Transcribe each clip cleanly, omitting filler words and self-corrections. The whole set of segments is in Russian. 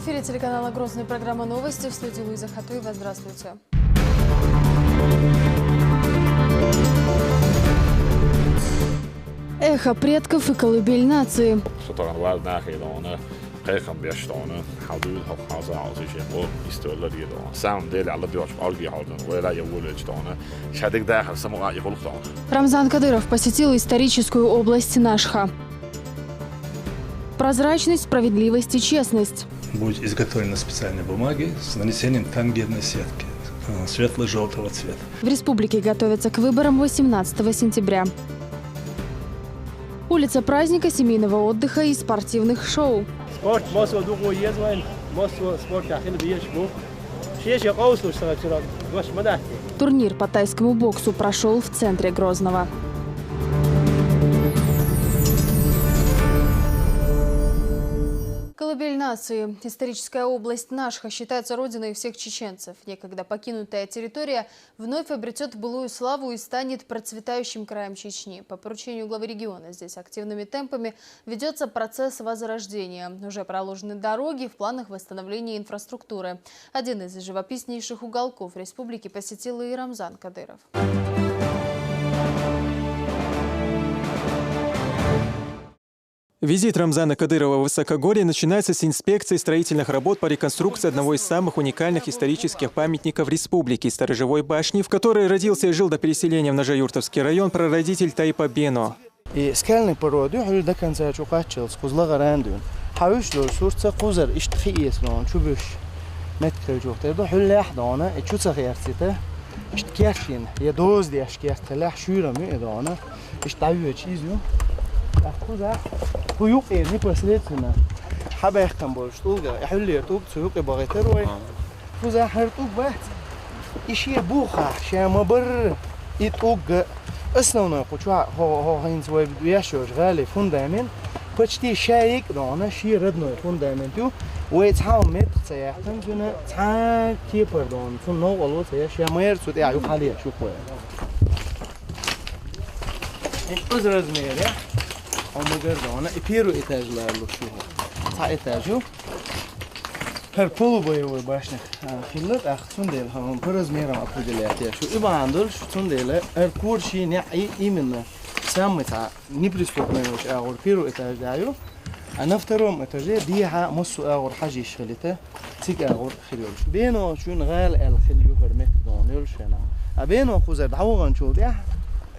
эфире телеканала «Грозная» программа «Новости». В студии Луиза Хатуева. Здравствуйте. Эхо предков и колыбель нации. Рамзан Кадыров посетил историческую область Нашха. Прозрачность, справедливость и честность. Будет изготовлена специальная бумага с нанесением тангентной сетки светло-желтого цвета. В республике готовятся к выборам 18 сентября. Улица праздника, семейного отдыха и спортивных шоу. Турнир по тайскому боксу прошел в центре Грозного. Колыбель нации. Историческая область Нашха считается родиной всех чеченцев. Некогда покинутая территория вновь обретет былую славу и станет процветающим краем Чечни. По поручению главы региона здесь активными темпами ведется процесс возрождения. Уже проложены дороги, в планах восстановления инфраструктуры. Один из живописнейших уголков республики посетил и Рамзан Кадыров. Визит Рамзана Кадырова в Высокогорье начинается с инспекции строительных работ по реконструкции одного из самых уникальных исторических памятников республики – Сторожевой башни, в которой родился и жил до переселения в Ножоюртовский район прародитель Тайпа Бено. Kuyuk erini pasletna. Habahtan bolştulga. Ehulli tug suyuq bagaytaroy. Kuza hartug bat. İşe buha, şamabar itug основное куча хин свой яшёж гали фундамент почти шаик дона ши родной фундаменту ويتحمل سيحتم جنا تا كي пардон фун новоло сая шамер сут я юхали шукой. Из размера Omagardona первый этажlar лушуга. Та этажу. Her polu boyu başlık. Fillet axtun değil. Hamam biraz meram apudiliyat ya. Şu ibandol şutun değil. Her kurşi ne iminle. Саммита не приступную أغور первый этаж даю. А на втором этаже بيها مصو أغور حاجة شغلته. تيك أغور خليولش. بينه شون غال الخليو هرمت دونيولش هنا. أبينه خوزر دعوان شو ده.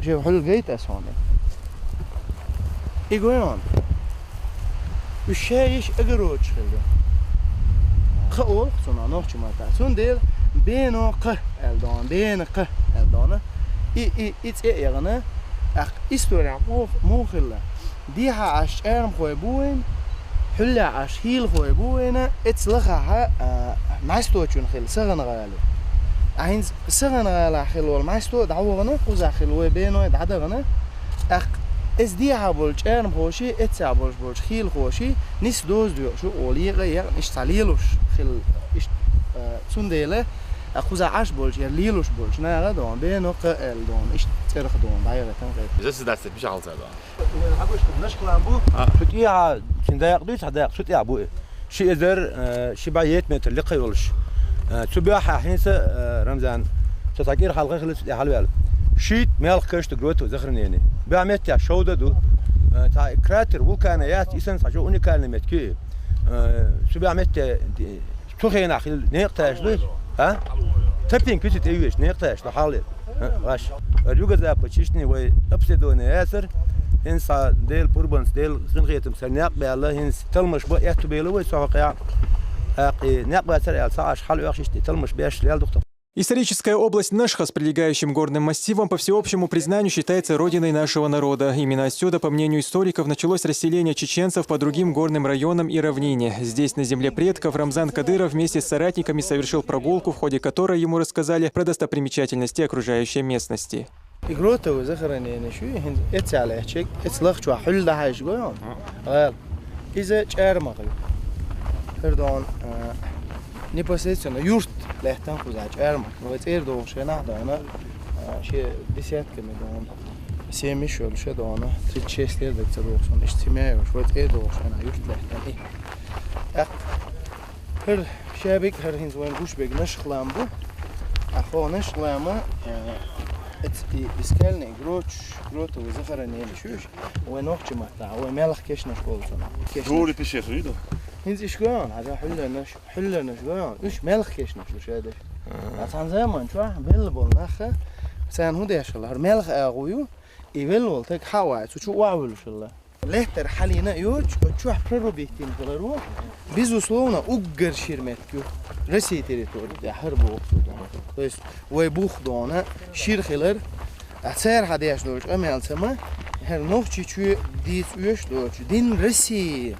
شو حل جيت أسوانه. إيجوان الشايش أجروج خليه خول صنع نوع شو ما تعرفون ديل بينه قه الدان بين قه الدانه إتس يعني إستوريا مو خلا ديها عش أرم خويبوين حلا عش هيل خويبوين إتس لخها ماستوتشون خل سغن غالي عين سغن غالي خلول ماستو دعوة قوزا خلوه بينه دعدغنا از دیها بولش ارم خوشی اتسع بولش خیل خوشی نیست دوز دیو شو اولی غیر اشتالیلوش خیل سندله اخوز عش بولش یا لیلوش بولش نه غدا دون بینو قل دون اشترخ دون باید تنقید. جس دست بیش حال زدن. عبوش نشکلم بو. شتیها چنداق دویش هداق شتیها بو. شی ازر شبایت متر لقیولش. تبیعها هنس رمضان شتاقیر خلقه خلص حلوال. شيت مالك كشت جروتو زخرنيني بعملت يا شودة دو تا كراتر وكانيات إنسان صجو أني كان متكي شو بعملت تخين أخي نيقتاش ليش ها تبين كذي تيجيش نيقتاش لحالي واش اليوجا ذا بتشيشني وي أبسدوني ياسر إنسان ديل بوربانس ديل خنقيتم سنيق بالله إنس تلمش بقى يكتبيله ويسوق أقي نيق سريع ساعش حلو يخشيش تلمش بيش ليال دكتور. Историческая область Нашха с прилегающим горным массивом по всеобщему признанию считается родиной нашего народа. Именно отсюда, по мнению историков, началось расселение чеченцев по другим горным районам и равнине. Здесь, на земле предков, Рамзан Кадыров вместе с соратниками совершил прогулку, в ходе которой ему рассказали про достопримечательности окружающей местности. Непосредственно юрт лехтан кузач эрм вот эрдо шена дана ше десятками дон 7 шол ше дона 36 лет докторсон иштимею вот эрдо шена юрт лехтан Her şebek her hins وين قوش بيج نشخلام بو أخو نشخلامه إسكالني جروت وزفرني لشوش ونوخ جمعتا وملخ كيش نشقول صنا دوري بيشير ريدو هنز إشكان هذا حلة نشقان إيش ملخ كيش نشوش هذا أصلا زمان شو بيلبول نخه سان هو ده شلله هر ملخ أقويو يبيلبول تك حواي شو وعول شلله لهتر حلينا يوج شو حررو بيتين كلارو безусловно уггар ширметкю Россия территория حربو то есть ويبوخ دونه شيرخلر أثر هديش دوش أميال سما هر نوع شيء ديس ويش دوش دين روسيا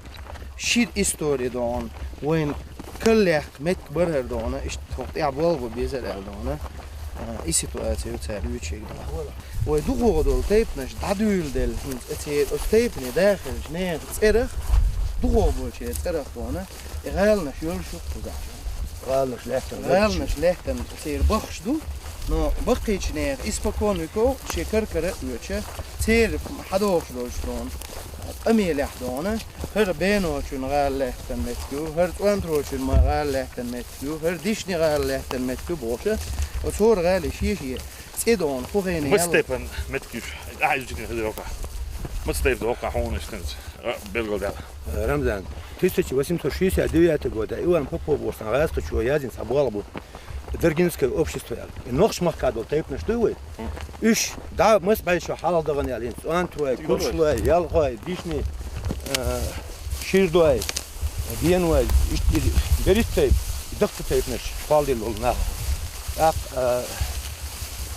شير إستوري دون وين كل يخ متكبر هر دونه إيش توقع عبالغ بيزر هر دونه إيه سيتواتي وتساريو شيء ويدوخو دول تيبنش دادول دل هنز أتير أستيبني داخل جنيه تسرخ دوخو بولشي تسرخ دونه غالنا شيول شو تزعج غالنا شلحتن تسير بخش دو نو بقيش نير إسباكونيكو شكر كره ويتشه تير حدوش دولشتون أمي لحدونه هر بينو شون غال لحتن متكو هر توانترو شون ما غال لحتن متكو هر ديشني غال لحتن متكو بوشه وصور غالي شيء سيدون خوغيني مستيبن متكيش عايز جدين هذي وقع مستيب وقع هون اشتنت بيلقول ده رمضان تيسي واسم تشيسي أدوية تقول إيوان بوبو بورسان غاسق شو يازين سبوالبو درجينسكي общество نوخش مكادو تيب نشدوي إيش دا مس بعد شو حال دغني علين أنتوا كلشوا يالغوا ديشني شيردوي دينوي إيش دريت تيب دقت تيب نش فالدي لولنا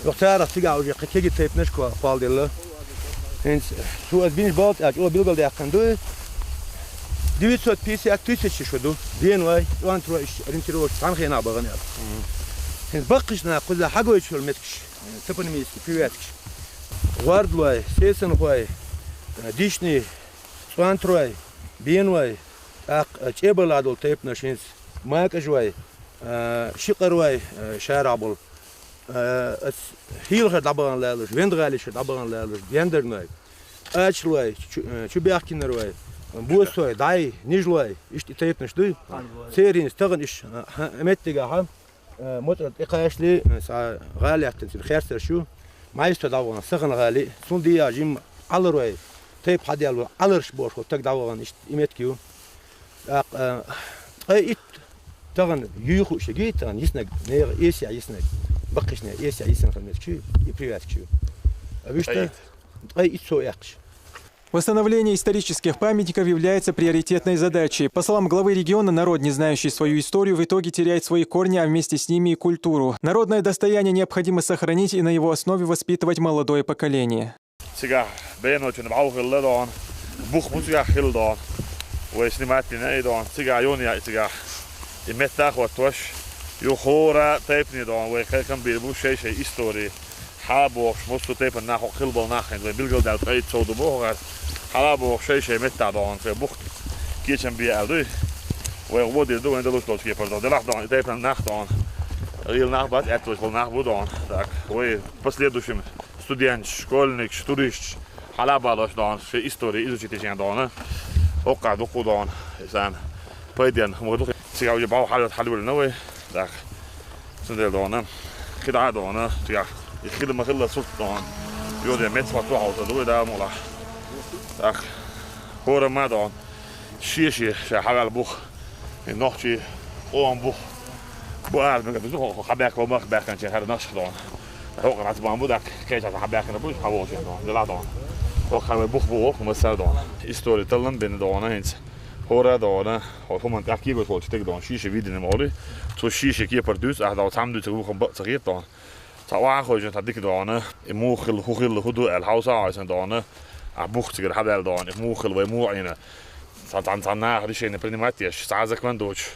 وقتها تيجا وجي قتيجي تيب نش كوا فالدي له هنس تو أدبينش بالت أو بيلقى ده كندوي 950 тысяч شدو دينوي أنتوا إيش رنتيروش تانخينا بغني هنس بقشنا كل حاجة يشول متكش تبني ميسك بيوتكش واردواي سيسن واي ديشني سوانتروي بينواي تشيبل عدل تيب نشينس ماك أجواي شقرواي شارعبل هيلغ دبان لالش ويندغالش دبان لالش بيندرناي أشلواي شو بيحكينرواي بوسوي داي نيجلواي إيش تيب نشدوي سيرين استغن إيش متجا هم مطرد إقاش لي غالي أحتنسي خير شو ما يستدعونا سخن غالي سون دي أجيم على تيب حد يلو علرش بوش وتقدعونا إيش إمتكيو إيت تغن يخو شجيت تغن يسنق نير إيسيا يسنق بقيش نير إيسيا يسنق المتكيو يبريواتكيو أبيشته إيت سو يقش. Восстановление исторических памятников является приоритетной задачей. По словам главы региона, народ, не знающий свою историю, в итоге теряет свои корни, а вместе с ними и культуру. Народное достояние необходимо сохранить и на его основе воспитывать молодое поколение. حلبوش مستو تيبن ناخو قلبل ناخن بالقل دال قيد صودو بوغر حلبوش شيء متى دون في بوخت كيشن بي الدو وودي دو ان دلوش دوش كيبر دو لاخ دون تيبن ناخ دون ريل ناخ بات اتوش بول ناخ بودون так وي последующим студент школьник турист حلبالوش دون في истории изучить жан дон ока доку дон сан пойден могу сега уже бау حلول новый так سندل дон كده دون так يخيل ما خلص سلطان يودي متر وطوعه وتدوي ده مولا أخ هو رمضان شيء حاجة البوخ النحشي أوان بوخ بوعد من قبل خباك ومخ باكن شيء هذا نشخ دون هو قرأت بامودك كيش هذا خباك نبوش حوش دون دلا دون هو خباك بوخ بوخ ومسال دون إستوري تلنا بين دون هنس هو دون هو من تحكي بس وقت تك دون شيء فيديو نموري تو شيء كي بردوس أحد وتعمدوا تقول خب صغير دون تواعد خوش تديك دونه موخل خوخل هدو الحوسة عشان دونه عبوخت كده حدا دونه موخل وموعينه صنع ريشين بريماتيش ساعزك من دوش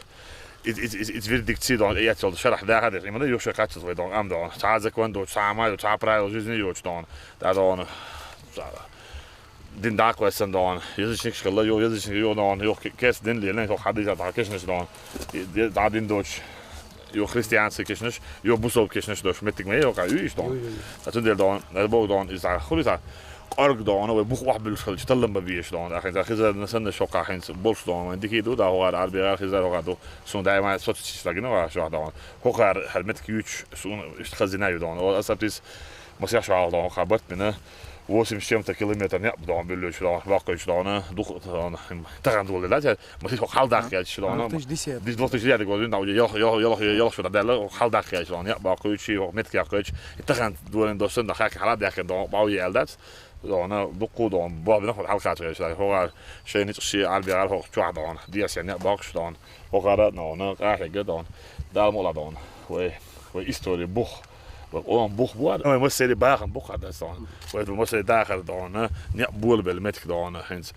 it wird diktiert und jetzt soll شرح ده هذا يعني ما يوش قاتل وي دون ام دون ساعزك من دوش ساعه وساعه برايل جزني يوش دون ده دونه din dag was dan je ziet schilla je ziet je dan je kerst din lenen toch hadden dat kerstnis dan daar din Duits je Christiaanse kerstnis je boesop kerstnis dus met ik mee ook u is dan dat doen dan dat boog dan is daar goed is dat قارق دون وبوخ واحد بالخلج تلم ببيش دون أخي خزر نسند شوقة حين بولش دون من ديكي دو ده هو على البيع خزر هو قادو سون دائما صوت تشتغلين ولا شو دون هو قار حلمت كيوش سون اشتخزنا يدون وأسبتيس مسيح شو دون خبرت منه واسم شيمتا كيلومتر نقب دون بلوش دون باقي دون دوخ دون تغند ولا لا مسيح حال داخل دون دي دوت جديد يقولون دون يلا شو ده حال داخل دون يا باقي شيء مت كاكوش تغند دون دوسن دخاك حال داخل دون باوي يلدات دون دوقو دون باب ناخذ حلقات غير هو شيء نتشي على البيع هو شو دون دياس يعني باقش دون وقرا دون قاعد دون دال مولا دون و هيستوري بوخ وقوم بوخ بواد ما مسيري باخن بوخ هذا دون ومسيري داخل دون نقبول بالمتك دون هنس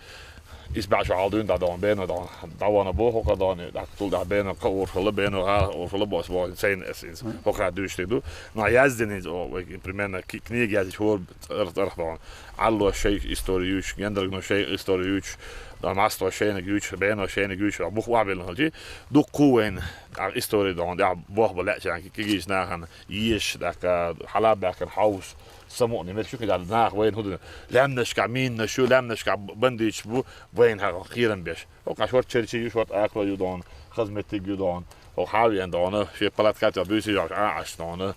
is bij zo al doen dat dan ben dan wonen boven ook dan dat toen dat ben ook overvallen ben overvallen bos was zijn is ook gaat dus te doen nou juist dan is ik primair knie ja ik hoor erg dan allo شيء historisch gender no شيء historisch dan master شيء goed ben of شيء goed dat boek waar willen haldje doe koen daar historie dan ja boog belet zijn kijk eens naar gaan hier dat halab dat een huis سمعني ما تشوفي على الناخ وين هو لمنش كمين شو لمنش بنديش بو وين ها اخيرا بيش وقع شورت تشيرشي شورت اكل يدون خدمتي يدون وحاول يدون في بلاد كات بيسي عاش دون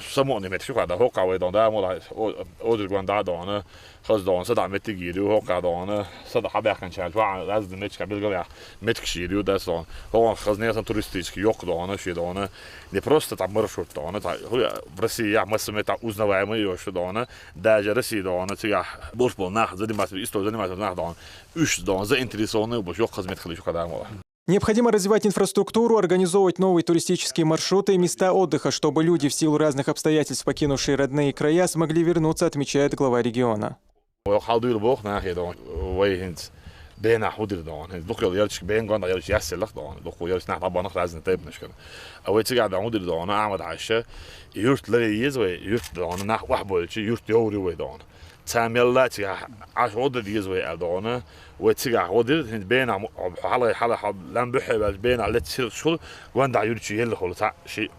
سمعني ما تشوفي هذا هو قوي دون ده مولا اودر غوان دون خلاص دون صدع متجيرو هو قاعدون صدع حبا كان شال وع لازم متش قبل قبل متكشيرو ده دون هو خزنيه تورستيسكي يوق دون شي دون دي بروست تاع مرشوت دون هو برسي مسمه تاع узнаваемый يوش دون даже رسي دون تاع بوش بول ناخ زدي ما исто زدي ما ناخ دون уж دون заинтересованный бош يوق خدمت خليش قدام والله. Необходимо развивать инфраструктуру, организовывать новые туристические маршруты и места отдыха, чтобы люди, в силу разных обстоятельств покинувшие родные края, смогли вернуться, отмечает глава региона. بين حودر دون دوك يلش بين قند يلش يسلخ دون دوك يلش نحن طبعا لازم تيب نشكل او تيجي حودر دون اعمد عشه يورت لريز وي يورت دون نح وحبولش يورت يوري وي دون تعمل لا تيجي عش حودر يز وي دون وتيجي حودر بين حاله لم بحب بين على شغل قند يورش يل خل شيء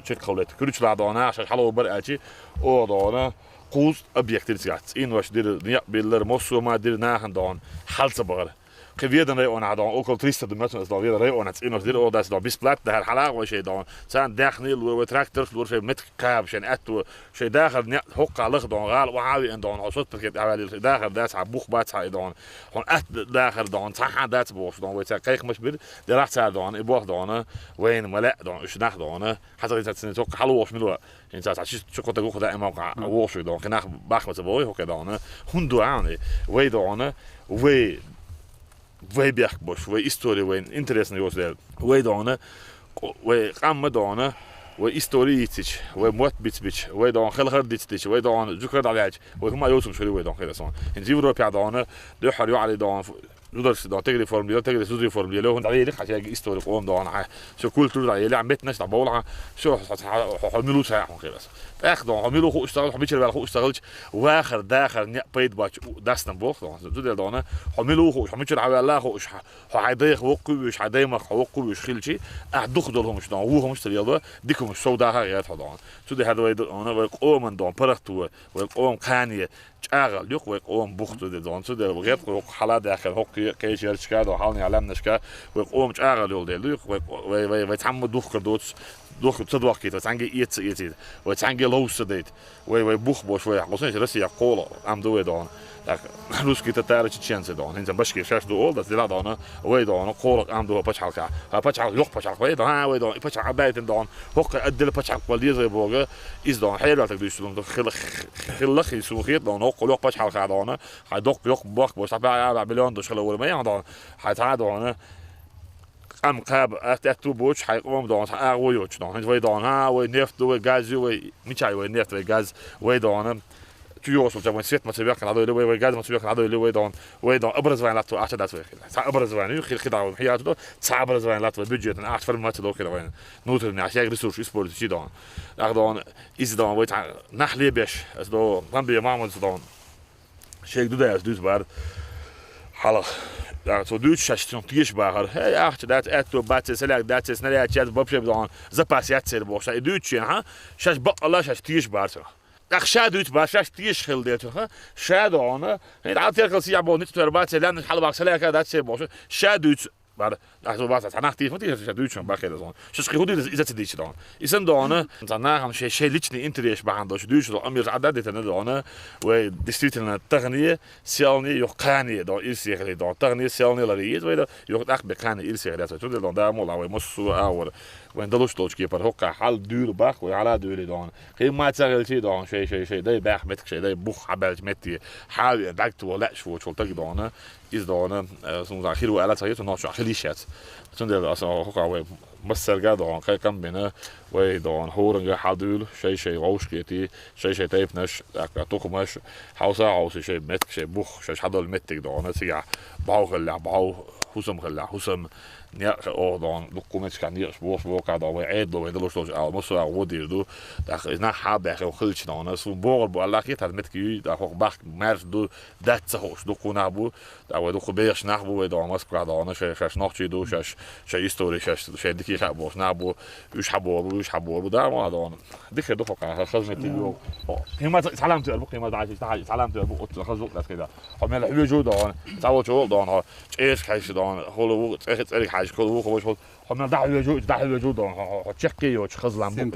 شيء خلت كلش لا دون عشان حلو برقتي او دون قوس objecten gaat in was dit ja bilder mosso maar dit nagaan dan halsbaar geweer dan aan dan ook al triest de mensen is dan weer aan het in of dit of dat is dan bisplat de halal was je dan zijn dagnil we tractors door met kaab zijn اتو شيء داخل نه حق على dan غال وعاوي ان dan als het begint على داخل dat haar boeg baat hij dan gewoon echt داخل dan صح dat boos dan weet je kijk maar de racht hij dan ik boog dan وين ملا dan is dag dan حتى dat zijn ook hallo of milo in dat als je chocolade ook dat eenmaal was dan genoeg bag met de boy ook dan hundu aan we dan we وي بيحكبوش وي إستوري وين إنترسنا يوصل وي دونه وي قام دونه وي إستوري يتش وي موت بيتش وي دون خل خرد يتش وي دون ذكر على وي هم يوصل شو وي دون كذا صون إن زيرو بيع دونه ده حريو على دون نقدرش دون تجري فورمولا تجري سوزي فورمولا هون عليه لك عشان إستوري قوم دون شو كل تقول عليه عم بتنش تبولها شو حملوا شيء كذا اخدون حملوا خو اشتغل حبيتش بقى خو اشتغلش واخر داخل نق بيد باتش داستن بوخ دون دون حملوا خو حبيتش على الله خو حيضيق وقو مش حيضيق وقو مش خلشي احدخ دولهم مش دون هو مش تريضه ديكم مش سودا هايات دون سودي هذا ويد انا ويقوم دون برختو ويقوم كانيه اغل يق ويقوم بوخت دون سودي غير حلا داخل هو كيش يرشكا دو حالني علمنشكا ويقوم اغل يول ديل وي تعمد دوخ دوتس دوخ تصدق كده تانجي يت وتانجي لوس ديت وي بوخ بوش وي حقوسين رسي يقول ام دو دون так русский татар чеченцы дон инзам башки шаш до ол да дила дон وي دون قول ام دو بچالكا بچال يوق بچال وي دون وي دون بچال بايت دون هوك ادل بچال ولدي زي بوغا از دون حيل تاك دوش دون خلخ يسوخيت دون هوك يوق بچالكا دون هدوق يوق بوخ بوش تبع مليون دوش خلو ما دون حتا دون ام قاب اتو بوش حيقوم دون اغويوش دون وي دون ها وي نفط وي غاز وي ميچاي وي نفط وي غاز وي دون تيوصل جابون سيت ما تبيك على هذول وي غاز ما تبيك على هذول وي دون ابرز وين لاتو اعتاد دات ابرز وين خداو حياته ابرز وين لاتو بيجيت انا اعتبر ما تدو كده وين نوتر ني عشان ريسورس سبورت شي دون دون از دون وي نحلي باش از دو بامبي مامون دون شيك دو داس دوس بار حالا zo duurt je tiers bagar hey acht dat etto bat select dat is nare chat bobje dan za pas yat ser box ay duurt je ha shash ba Allah shash tiers bar شادوت باشاش تيش خل ديتها شادو أنا هيد عطيك السيا بونيت تربات لأن حلو بحسلها كذا تسي باش شادوت بعد أحسن بس أنا أختي ما تيجي شادوت شو باكي لازم شو سكيهودي إذا تديش دون إذا دون أنا هم شيء ليشني إنتريش بعندش دوش دون أمير عدد دون ودستيتنا تغنية سيالني يقاني دون إلسيغلي دون تغنية سيالني لريد ويدا يقدر بكاني إلسيغلي تقول دون ده مولا ومسوا أول وين دلوش توش كيبر هوكا حال دور باخ وعلى دوري دون غير ما تسأل شيء دون شيء ده باخ متك شيء ده بوخ عبالت متي حال دكتور ولا شو تلقي دون إذا دون سمو ذاخير وعلى تغيير نوع خليشات تندل أصلا هوكا وين مسر جاد دون كي كم بينه ويدون هورنجا حدول شيء روش كيتي شيء تيبنش توكمش حوسا عوس شيء متك شيء بوخ شيء حدول متك دون سيا باو خلا باو حسم نيا أردن دوكومنتس كان نيا سبوس بوكا دا وعيد لو يدلوش توش أو مصر أو ودي دو دا إذا حاب أخو خلش دانا سو بور بولا كي تاد متكي دا هو باك مارس دو دات سهوش دوكونا بو دا ودوكو بيش نحبو دا ماسكرا دانا شاش نحشي دو شاش هيستوري شاش ديكي حبوش نحبو يش حبو دا ما دانا ديك دو فكا خزمة تيجو هما تعلمت البوك هما داعي تعلمت البوك خزوق لا كده هم الحبي جو دانا تعود شو دانا إيش كايش دانا هولو تأريخ حاجة كل وقت وش هم دعوا جو دانا تشكي وش خزلام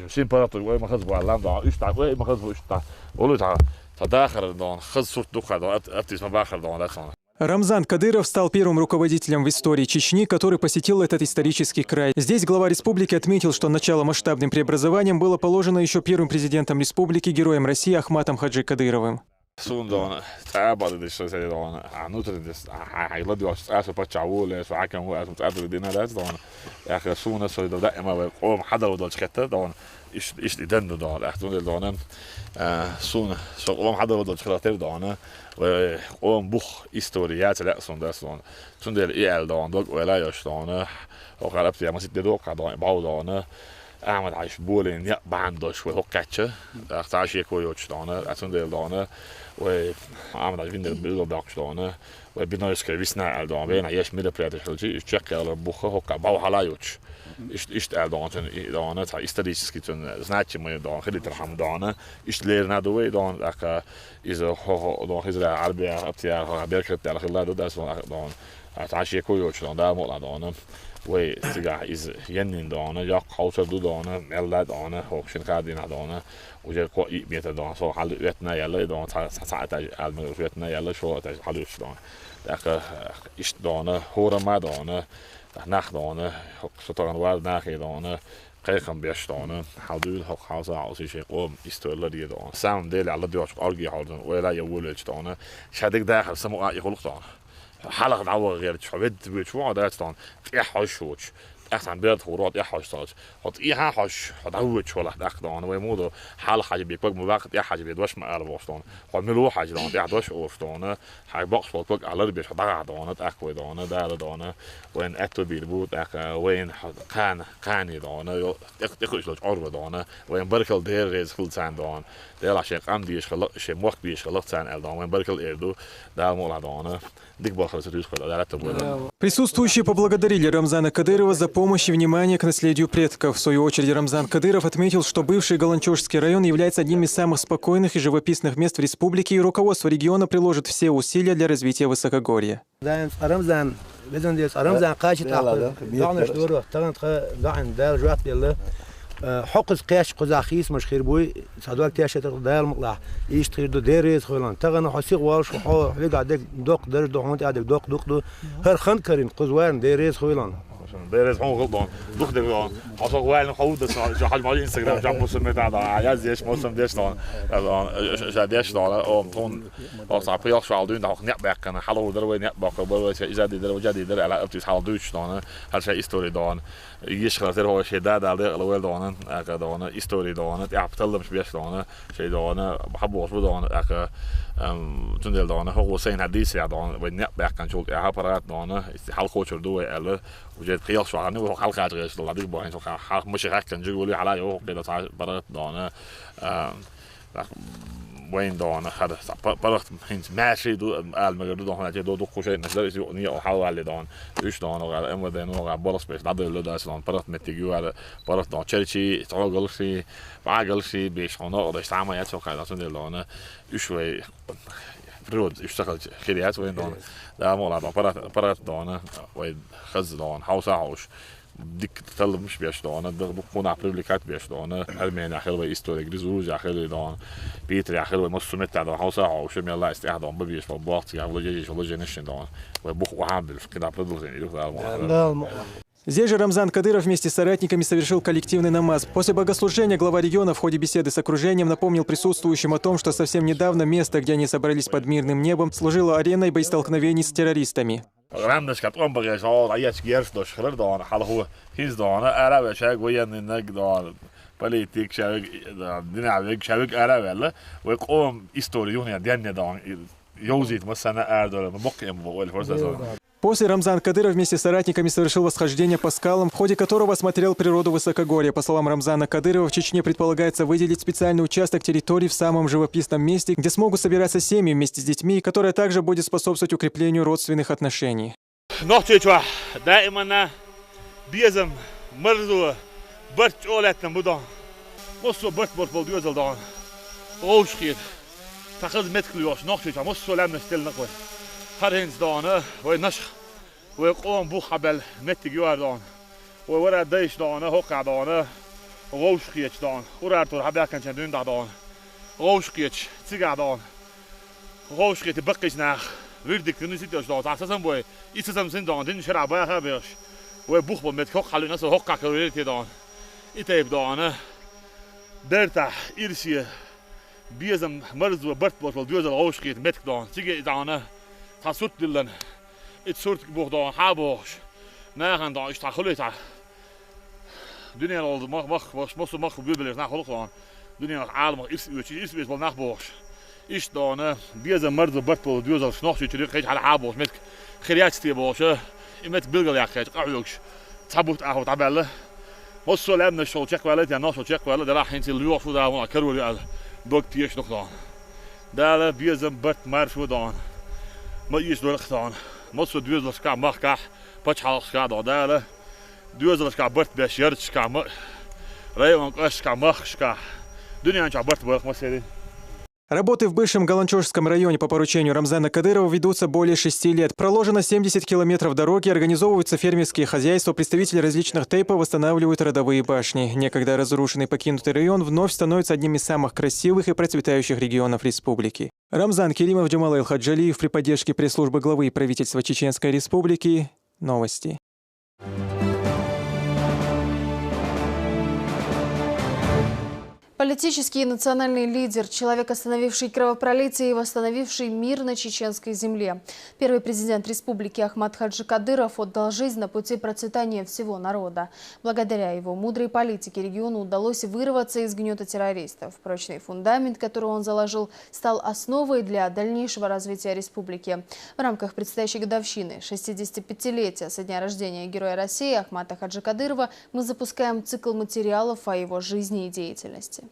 سيمباراتور وين ما خزبوا علام دا إيش تا وين ما خزبوا إيش تا ولو تا تداخل دانا خز صوت دوخا دا أبتيس ما باخر دانا ده Рамзан Кадыров стал первым руководителем в истории Чечни, который посетил этот исторический край. Здесь глава республики отметил, что начало масштабным преобразованиям было положено еще первым президентом республики, героем России Ахматом Хаджи Кадыровым. Sundan تعبان دش سيد دون عنوتر دش هيلدي واش اسف بتشاول سو حكم هو اسف تعبر دينا ده دون يا اخي سونا سيد دائما قوم حدا ودول شكته دون ايش دندو دون احتون دون سونا سو قوم حدا ودول شكته دون وقوم بوخ هستوريات لا سون ده سون سندل اي ال دون دول ولا يش دون وقربت يا مسجد دوك دون باو دون أحمد عايش بولين يا بعندش وهوكاتشة أختارش يكويوش دانا أتون دانا وأحمد عايش بيندر بيلو داكش دانا وبينايش كريسنا دانا بين عايش ميدا برياتش هالشيء يشجع على بوخه هوكا باو حلايوش إيش دانا تا إستريسكي تون زناتش ما دانا خلي ترحم دانا إيش ليرنا دوي دانا أكا إذا هو دانا خزر عربية أبتيار بيركت على خلاه داس دانا أتعاش يكويوش دانا مولا دانا وتجاه إز ينين دانا يا قوس دو دانا ملا دانا هوشين كادين دانا وجا قوي بيت دانا صو حل ويتنا يلا دانا ساعات على ويتنا يلا شو حلوش دانا داك إيش دانا هورا ما دانا نخ دانا ستارن وارد نخ دانا قيقم بيش دانا حدود حق حاصل عاصي شيء قوم استولا دي دانا سام ديل على ديوش أرجي حاضن ولا يولج دانا شادك داخل سمو يخلق دانا حلقة نعوض غير تشعبد بيشوع ده تان إحاش وش أحسن بيرد خورات إحاش تاج هات إحاش هتعود شو له دخدان ويمودو حال حاجة بيكوك مباقت إحاش بيدوش ما أعرف وشتان ملو حاجة دان بيدوش وشتان حاجة بقص فوق على بيش هتعرف دان تأكل دان ده دان وين أكتو بيربوت وين كان دان يخش لش عرب دان وين بركل دير غيز خل سان دان ده عشان قام ديش خلق شيء موقت بيش خلق سان دان وين بركل إردو ده مولا دان Присутствующие поблагодарили Рамзана Кадырова за помощь и внимание к наследию предков. В свою очередь Рамзан Кадыров отметил, что бывший Галанчожский район является одним из самых спокойных и живописных мест в республике, и руководство региона приложит все усилия для развития высокогорья. حقز قياش قزاخيس مش خير بوي صدوق تياشة تقدر مطلع إيش تخير دو ديريز خيلان تغنى حسيق والش وحا حلق عدك دوق درج دو حمانتي عدك دوق دو هر خند كرين قزوان ديريز خيلان ديريز حون غلطان دوق دو حسوق وائل حود شو حاج مالي انستغرام جاب موسم متاع عياز ديش موسم ديش دان جاديش دان او طون او صعبيق شو عالدون ده نيق باك كان حلو دروي نيق باك بروي جادي درو جادي در على ابتيس حال دوش دان هل شيء استوري دان يشخص هو شيء ده على الأول دانا دانا إستوري دانا يعبتله مش بيش دانا شيء دانا بحب وصل دانا تندل دانا هو سين حديث يا دانا ونيا بيحكي شغل عبارات دانا استحال خوش الدواء الله وجد قياس شو عنه وحال خارج غير الله ديك باين شو مش هيك كان جيقولي على يوم كده عبارات دانا وين دون هذا برخت هنس ماشي دو المجرد دون هذا دو خوشي نشدر نيا وحاول على دون إيش دون وعلى إما دين وعلى بولس بيش نادر لو داس دون برخت متجيو على برخت دون تشرشي تعال شيء بعقل شيء بيش هنا وده استعمل ياتو كذا سند دون إيش وي برود يشتغل خيريات وين دون ده مولا دون برخت دون وين خز دون حوسه حوش ديك تطلب مش بيش دون ده بكون على بروبليكات بيش دون ألمانيا آخر وإستوري جريزوز آخر دون بيتر آخر ومصر متى دون حوسه حوش من الله استعد دون ببيش بباقي يعني ولا جيش ولا جنشن دون وبخ وعامل كده بروبليكين يدخل Здесь же Рамзан Кадыров вместе с соратниками совершил коллективный намаз. После богослужения глава региона в ходе беседы с окружением напомнил присутствующим о том, что совсем недавно место, где они собрались под мирным небом, служило ареной боестолкновений с террористами. رمدش كانت أم بقى شغال عيش جيرش دوش خلر دون حال هو هيز دون عربي شاق وين إنك دون بليتيك شاق دين عبيك شاق عربي لا ويقوم إستوريون دين دون يوزيت مثلا أردول مبقي أمبول فرصة. После Рамзан Кадыров вместе с соратниками совершил восхождение по скалам, в ходе которого осмотрел природу высокогорья. По словам Рамзана Кадырова, в Чечне предполагается выделить специальный участок территории в самом живописном месте, где смогут собираться семьи вместе с детьми, которое также будет способствовать укреплению родственных отношений. هرهنز دانه و نشخ و قوم بو خبل متجوار دان و ورا دایش دانه حق دانه روش خیچ دان ورا تو حبا کن چندین دان روش خیچ سیگار دان روش خیچ بقیش نخ ویردیک نیست داشت دان اساسا بو اساسا سن دان دین شرع با خبرش و بوخ با مت حق خلو ناس حق کرویت دان ایتیب دانه درتا ایرسیه بیزم مرز و برت باش دیوز روش خیچ مت دان سیگار دانه تصوت دلنا تصورت بوخدان حابوش ناخن دان إيش تخليت دنيا الأرض مخ بيبلش نخلق دان دنيا العالم إيش بيسبل نخبوش إيش دانه بيزا مرد برتبل ديوزل شناخش يشريك خيج على حابوش متك خريات تيبوشه إمت بيلقى يا خيج قعدوش تبوت أهو تعبله مصر لابن الشغل تشك ولا تيا ناس تشك ولا ده راح ينزل اليوم شو ده كرولي على دوك تيش نقدان ده بيزا برت مارش ودان ما يجيش دور اختان مصر دوزلش كا مخكح بتشحالش كا داداله دوزلش كا برت بشيرش كا م رايون قش كا مخش كا دنيا انت برت بخ مسيري. Работы в бывшем Галанчожском районе по поручению Рамзана Кадырова ведутся более 6 лет. Проложено 70 километров дороги, организовываются фермерские хозяйства, представители различных тейпов восстанавливают родовые башни. Некогда разрушенный покинутый район вновь становится одним из самых красивых и процветающих регионов республики. Рамзан Керимов, Джамал Эл-Хаджалиев при поддержке пресс-службы главы правительства Чеченской Республики. Новости. Политический и национальный лидер, человек, остановивший кровопролитие и восстановивший мир на чеченской земле. Первый президент республики Ахмад Хаджи Кадыров отдал жизнь на пути процветания всего народа. Благодаря его мудрой политике региону удалось вырваться из гнета террористов. Прочный фундамент, который он заложил, стал основой для дальнейшего развития республики. В рамках предстоящей годовщины 65-летия со дня рождения Героя России Ахмада Хаджи Кадырова мы запускаем цикл материалов о его жизни и деятельности.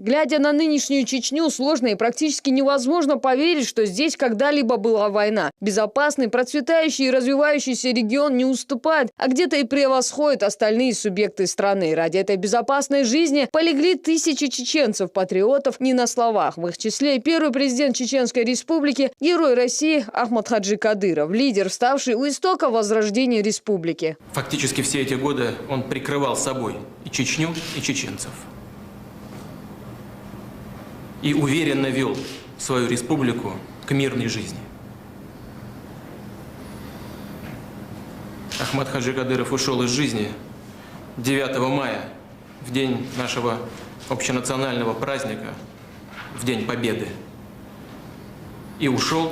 Глядя на нынешнюю Чечню, сложно и практически невозможно поверить, что здесь когда-либо была война. Безопасный, процветающий и развивающийся регион не уступает, а где-то и превосходит остальные субъекты страны. Ради этой безопасной жизни полегли тысячи чеченцев, патриотов не на словах. В их числе и первый президент Чеченской Республики, Герой России Ахмад Хаджи Кадыров, лидер, вставший у истока возрождения республики. Фактически все эти годы он прикрывал собой и Чечню, и чеченцев. И уверенно вел свою республику к мирной жизни. Ахмад Хаджи Кадыров ушел из жизни 9 мая, в день нашего общенационального праздника, в День Победы. И ушел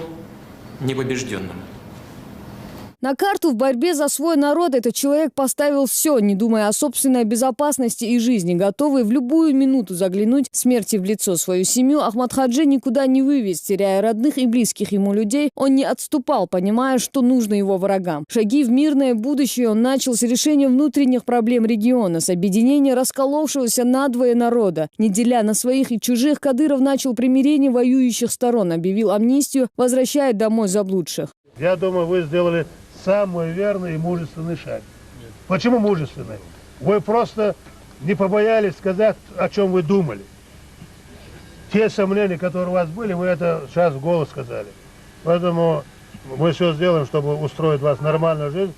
непобежденным. На карту в борьбе за свой народ этот человек поставил все, не думая о собственной безопасности и жизни, готовый в любую минуту заглянуть смерти в лицо. Свою семью Ахмад Хаджи никуда не вывез, теряя родных и близких ему людей. Он не отступал, понимая, что нужно его врагам. Шаги в мирное будущее он начал с решения внутренних проблем региона, с объединения расколовшегося надвое народа. Не деля на своих и чужих, Кадыров начал примирение воюющих сторон, объявил амнистию, возвращая домой заблудших. Я думаю, вы сделали самый верный и мужественный шаг. Почему мужественный? Вы просто не побоялись сказать, о чем вы думали. Те сомнения, которые у вас были, вы это сейчас в голос сказали. Поэтому мы все сделаем, чтобы устроить вас в нормальную жизнь.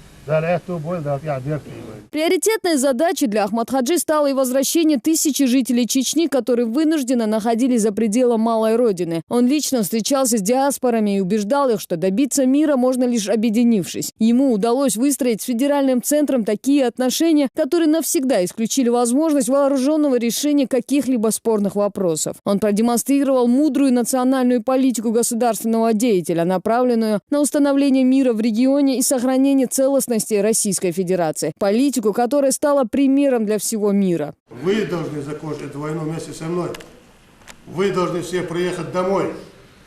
Приоритетной задачей для Ахмад Хаджи стало и возвращение тысячи жителей Чечни, которые вынужденно находились за пределом малой родины. Он лично встречался с диаспорами и убеждал их, что добиться мира можно лишь объединившись. Ему удалось выстроить с федеральным центром такие отношения, которые навсегда исключили возможность вооруженного решения каких-либо спорных вопросов. Он продемонстрировал мудрую национальную политику государственного деятеля, направленную на установление мира в регионе и сохранение целостности Российской Федерации. Политику, которая стала примером для всего мира. Вы должны закончить эту войну вместе со мной. Вы должны все приехать домой.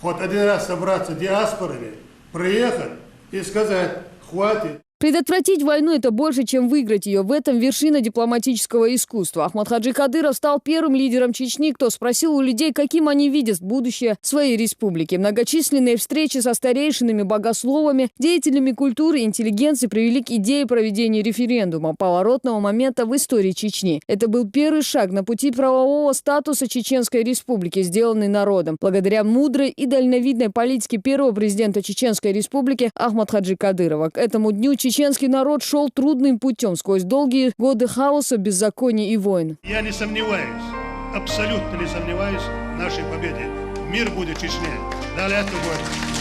Хоть один раз собраться диаспорами, приехать и сказать: хватит. Предотвратить войну – это больше, чем выиграть ее. В этом вершина дипломатического искусства. Ахмад Хаджи Кадыров стал первым лидером Чечни, кто спросил у людей, каким они видят будущее своей республики. Многочисленные встречи со старейшинами, богословами, деятелями культуры и интеллигенции привели к идее проведения референдума, поворотного момента в истории Чечни. Это был первый шаг на пути правового статуса Чеченской республики, сделанный народом, благодаря мудрой и дальновидной политике первого президента Чеченской республики Ахмад Хаджи Кадырова. К этому дню чеченский народ шел трудным путем сквозь долгие годы хаоса, беззакония и войн. Я не сомневаюсь, абсолютно не сомневаюсь в нашей победе. Мир будет в Чечне. Далее это будет.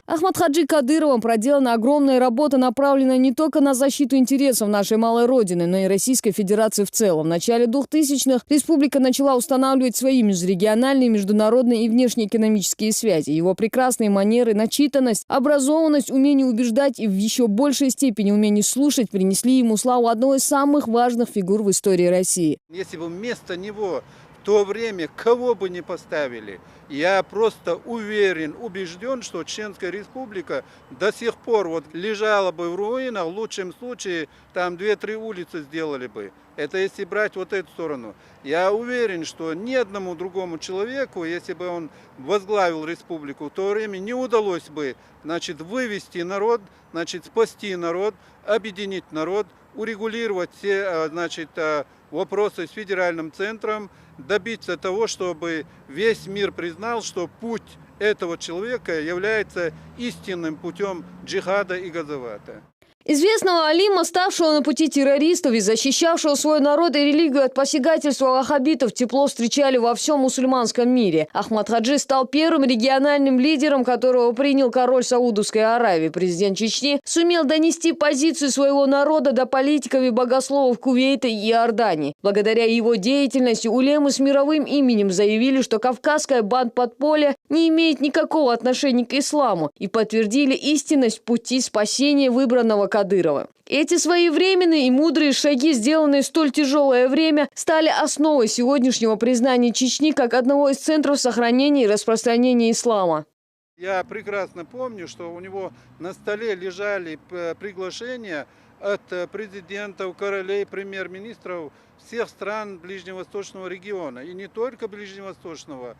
Ахмад Хаджи Кадыровым проделана огромная работа, направленная не только на защиту интересов нашей малой родины, но и Российской Федерации в целом. В начале 2000-х республика начала устанавливать свои межрегиональные, международные и внешнеэкономические связи. Его прекрасные манеры, начитанность, образованность, умение убеждать и в еще большей степени умение слушать принесли ему славу одной из самых важных фигур в истории России. Если бы вместо него в то время кого бы ни поставили, я просто уверен, убежден, что Чеченская республика до сих пор вот лежала бы в руинах, в лучшем случае там 2-3 улицы сделали бы. Это если брать вот эту сторону. Я уверен, что ни одному другому человеку, если бы он возглавил республику, в то время не удалось бы, значит, вывести народ, значит, спасти народ, объединить народ, урегулировать все, значит, вопросы с федеральным центром, добиться того, чтобы весь мир признал, что путь этого человека является истинным путем джихада и газавата. Известного алима, ставшего на пути террористов и защищавшего свой народ и религию от посягательства ваххабитов, тепло встречали во всем мусульманском мире. Ахмад Хаджи стал первым региональным лидером, которого принял король Саудовской Аравии. Президент Чечни сумел донести позицию своего народа до политиков и богословов Кувейта и Иордании. Благодаря его деятельности улемы с мировым именем заявили, что кавказская бандподполье не имеет никакого отношения к исламу и подтвердили истинность пути спасения выбранного Кадырова. Эти своевременные и мудрые шаги, сделанные в столь тяжелое время, стали основой сегодняшнего признания Чечни как одного из центров сохранения и распространения ислама. Я прекрасно помню, что у него на столе лежали приглашения от президентов, королей, премьер-министров всех стран Ближневосточного региона. И не только Ближневосточного.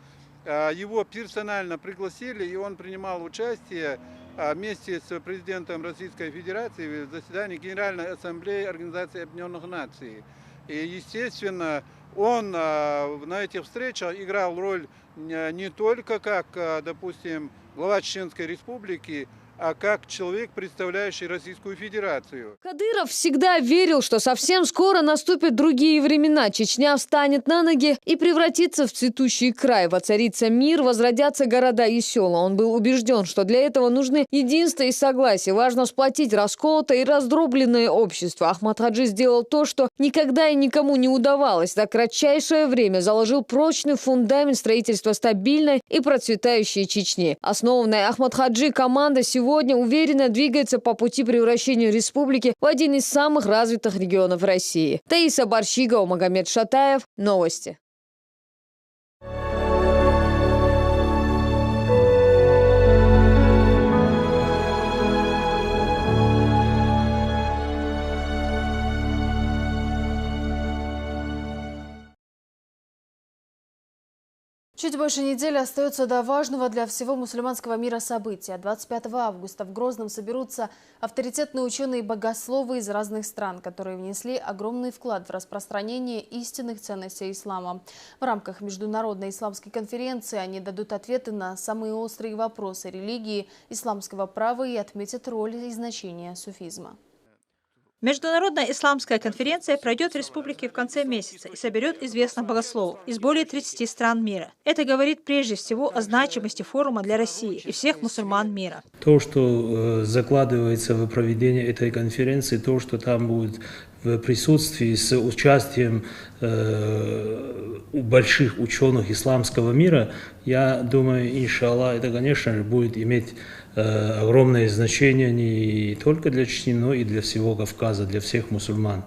Его персонально пригласили, и он принимал участие вместе с президентом Российской Федерации в заседании Генеральной Ассамблеи Организации Объединенных Наций. И, естественно, он на этих встречах играл роль не только как, допустим, глава Чеченской Республики, а как человек, представляющий Российскую Федерацию. Кадыров всегда верил, что совсем скоро наступят другие времена. Чечня встанет на ноги и превратится в цветущий край. Воцарится мир, возродятся города и села. Он был убежден, что для этого нужны единство и согласие. Важно сплотить расколотое и раздробленное общество. Ахмад Хаджи сделал то, что никогда и никому не удавалось. За кратчайшее время заложил прочный фундамент строительства стабильной и процветающей Чечни. Основанная Ахмад Хаджи команда сегодня сегодня уверенно двигается по пути превращения республики в один из самых развитых регионов России. Таиса Барщигова, Магомед Шатаев. Новости. Чуть больше недели остается до важного для всего мусульманского мира события. 25 августа в Грозном соберутся авторитетные ученые и богословы из разных стран, которые внесли огромный вклад в распространение истинных ценностей ислама. В рамках Международной исламской конференции они дадут ответы на самые острые вопросы религии, исламского права и отметят роль и значение суфизма. Международная исламская конференция пройдет в республике в конце месяца и соберет известных богословов из более 30 стран мира. Это говорит прежде всего о значимости форума для России и всех мусульман мира. То, что закладывается в проведение этой конференции, то, что там будет в присутствии с участием больших ученых исламского мира, я думаю, иншаллах, это, конечно же, будет иметь огромное значение не только для Чечни, но и для всего Кавказа, для всех мусульман.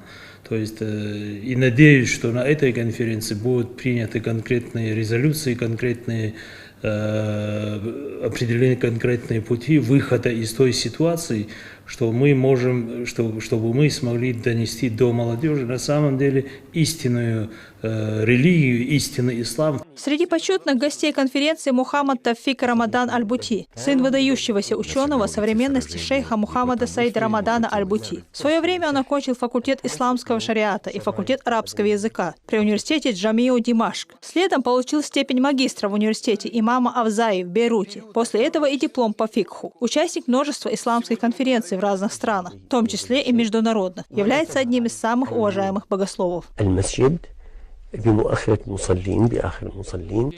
То есть, и надеюсь, что на этой конференции будут приняты конкретные резолюции, конкретные определены конкретные пути выхода из той ситуации, что мы можем, чтобы мы смогли донести до молодежи на самом деле истинную религию, истинный ислам. Среди почетных гостей конференции Мухаммад Тафик Рамадан Аль-Бути, сын выдающегося ученого современности шейха Мухаммада Саида Рамадана Аль-Бути. В свое время он окончил факультет исламского шариата и факультет арабского языка при университете Джамиу Димашк. Следом получил степень магистра в университете имама Авзаи в Бейруте. После этого и диплом по фикху. Участник множества исламских конференций в разных странах, в том числе и международных. Является одним из самых уважаемых богословов.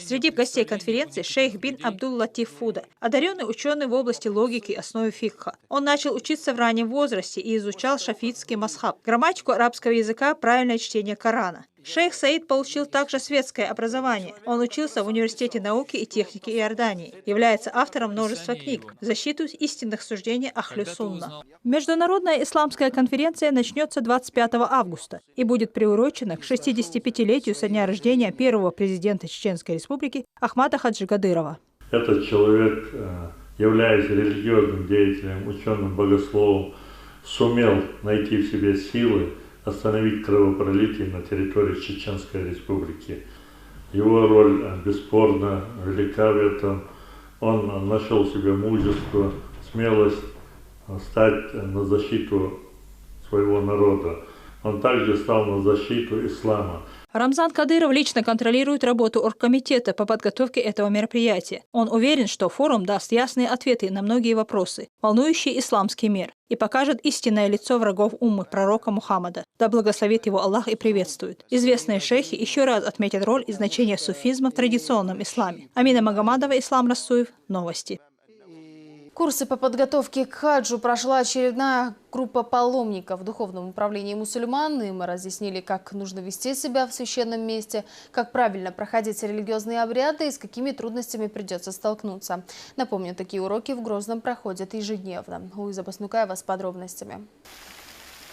Среди гостей конференции шейх бин Абдул-Латиф Фуда, одаренный ученый в области логики и основы фикха. Он начал учиться в раннем возрасте и изучал шафитский масхаб, грамматику арабского языка, правильное чтение Корана. Шейх Саид получил также светское образование. Он учился в Университете науки и техники Иордании. Является автором множества книг в защиту истинных суждений Ахлю Сунна. Международная исламская конференция начнется 25 августа и будет приурочена к 65-летию со дня рождения первого президента Чеченской Республики Ахмата Хаджи Кадырова. Этот человек, являясь религиозным деятелем, ученым, богословом, сумел найти в себе силы остановить кровопролитие на территории Чеченской Республики. Его роль бесспорно велика в этом. Он нашел в себе мужество, смелость стать на защиту своего народа. Он также стал на защиту ислама. Рамзан Кадыров лично контролирует работу оргкомитета по подготовке этого мероприятия. Он уверен, что форум даст ясные ответы на многие вопросы, волнующие исламский мир, и покажет истинное лицо врагов уммы пророка Мухаммада. Да благословит его Аллах и приветствует. Известные шейхи еще раз отметят роль и значение суфизма в традиционном исламе. Амина Магомадова, Ислам Расуев. Новости. Курсы по подготовке к хаджу прошла очередная группа паломников в Духовном управлении мусульман. И мы разъяснили, как нужно вести себя в священном месте, как правильно проходить религиозные обряды и с какими трудностями придется столкнуться. Напомню, такие уроки в Грозном проходят ежедневно. Луиза Баснукаева с подробностями.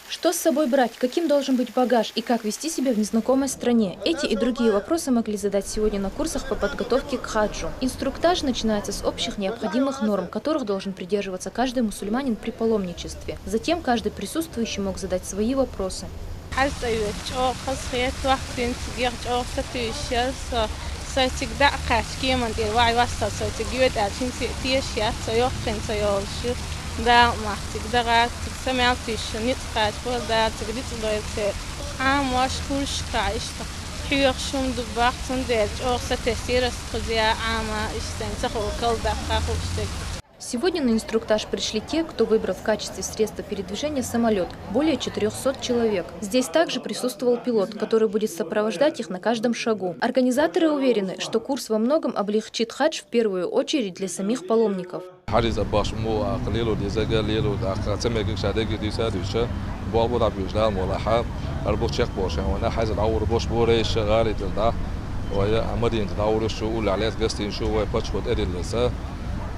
Что с собой брать, каким должен быть багаж и как вести себя в незнакомой стране? Эти и другие вопросы могли задать сегодня на курсах по подготовке к хаджу. Инструктаж начинается с общих необходимых норм, которых должен придерживаться каждый мусульманин при паломничестве. Затем каждый присутствующий мог задать свои вопросы. دا وقتی دقیق سمعت تیشنیت قاعد بود دا تقدیت باید عام واش کلش کایشت حیوخشون دو وقتون دیج اوقات تأثیر استخدام عامه استنسخ وكل دقیق وشتك. Сегодня на инструктаж пришли те, кто выбрал в качестве средства передвижения самолет, более 400 человек. Здесь также присутствовал пилот, который будет сопровождать их на каждом шагу. Организаторы уверены, что курс во многом облегчит хадж в первую очередь для самих паломников.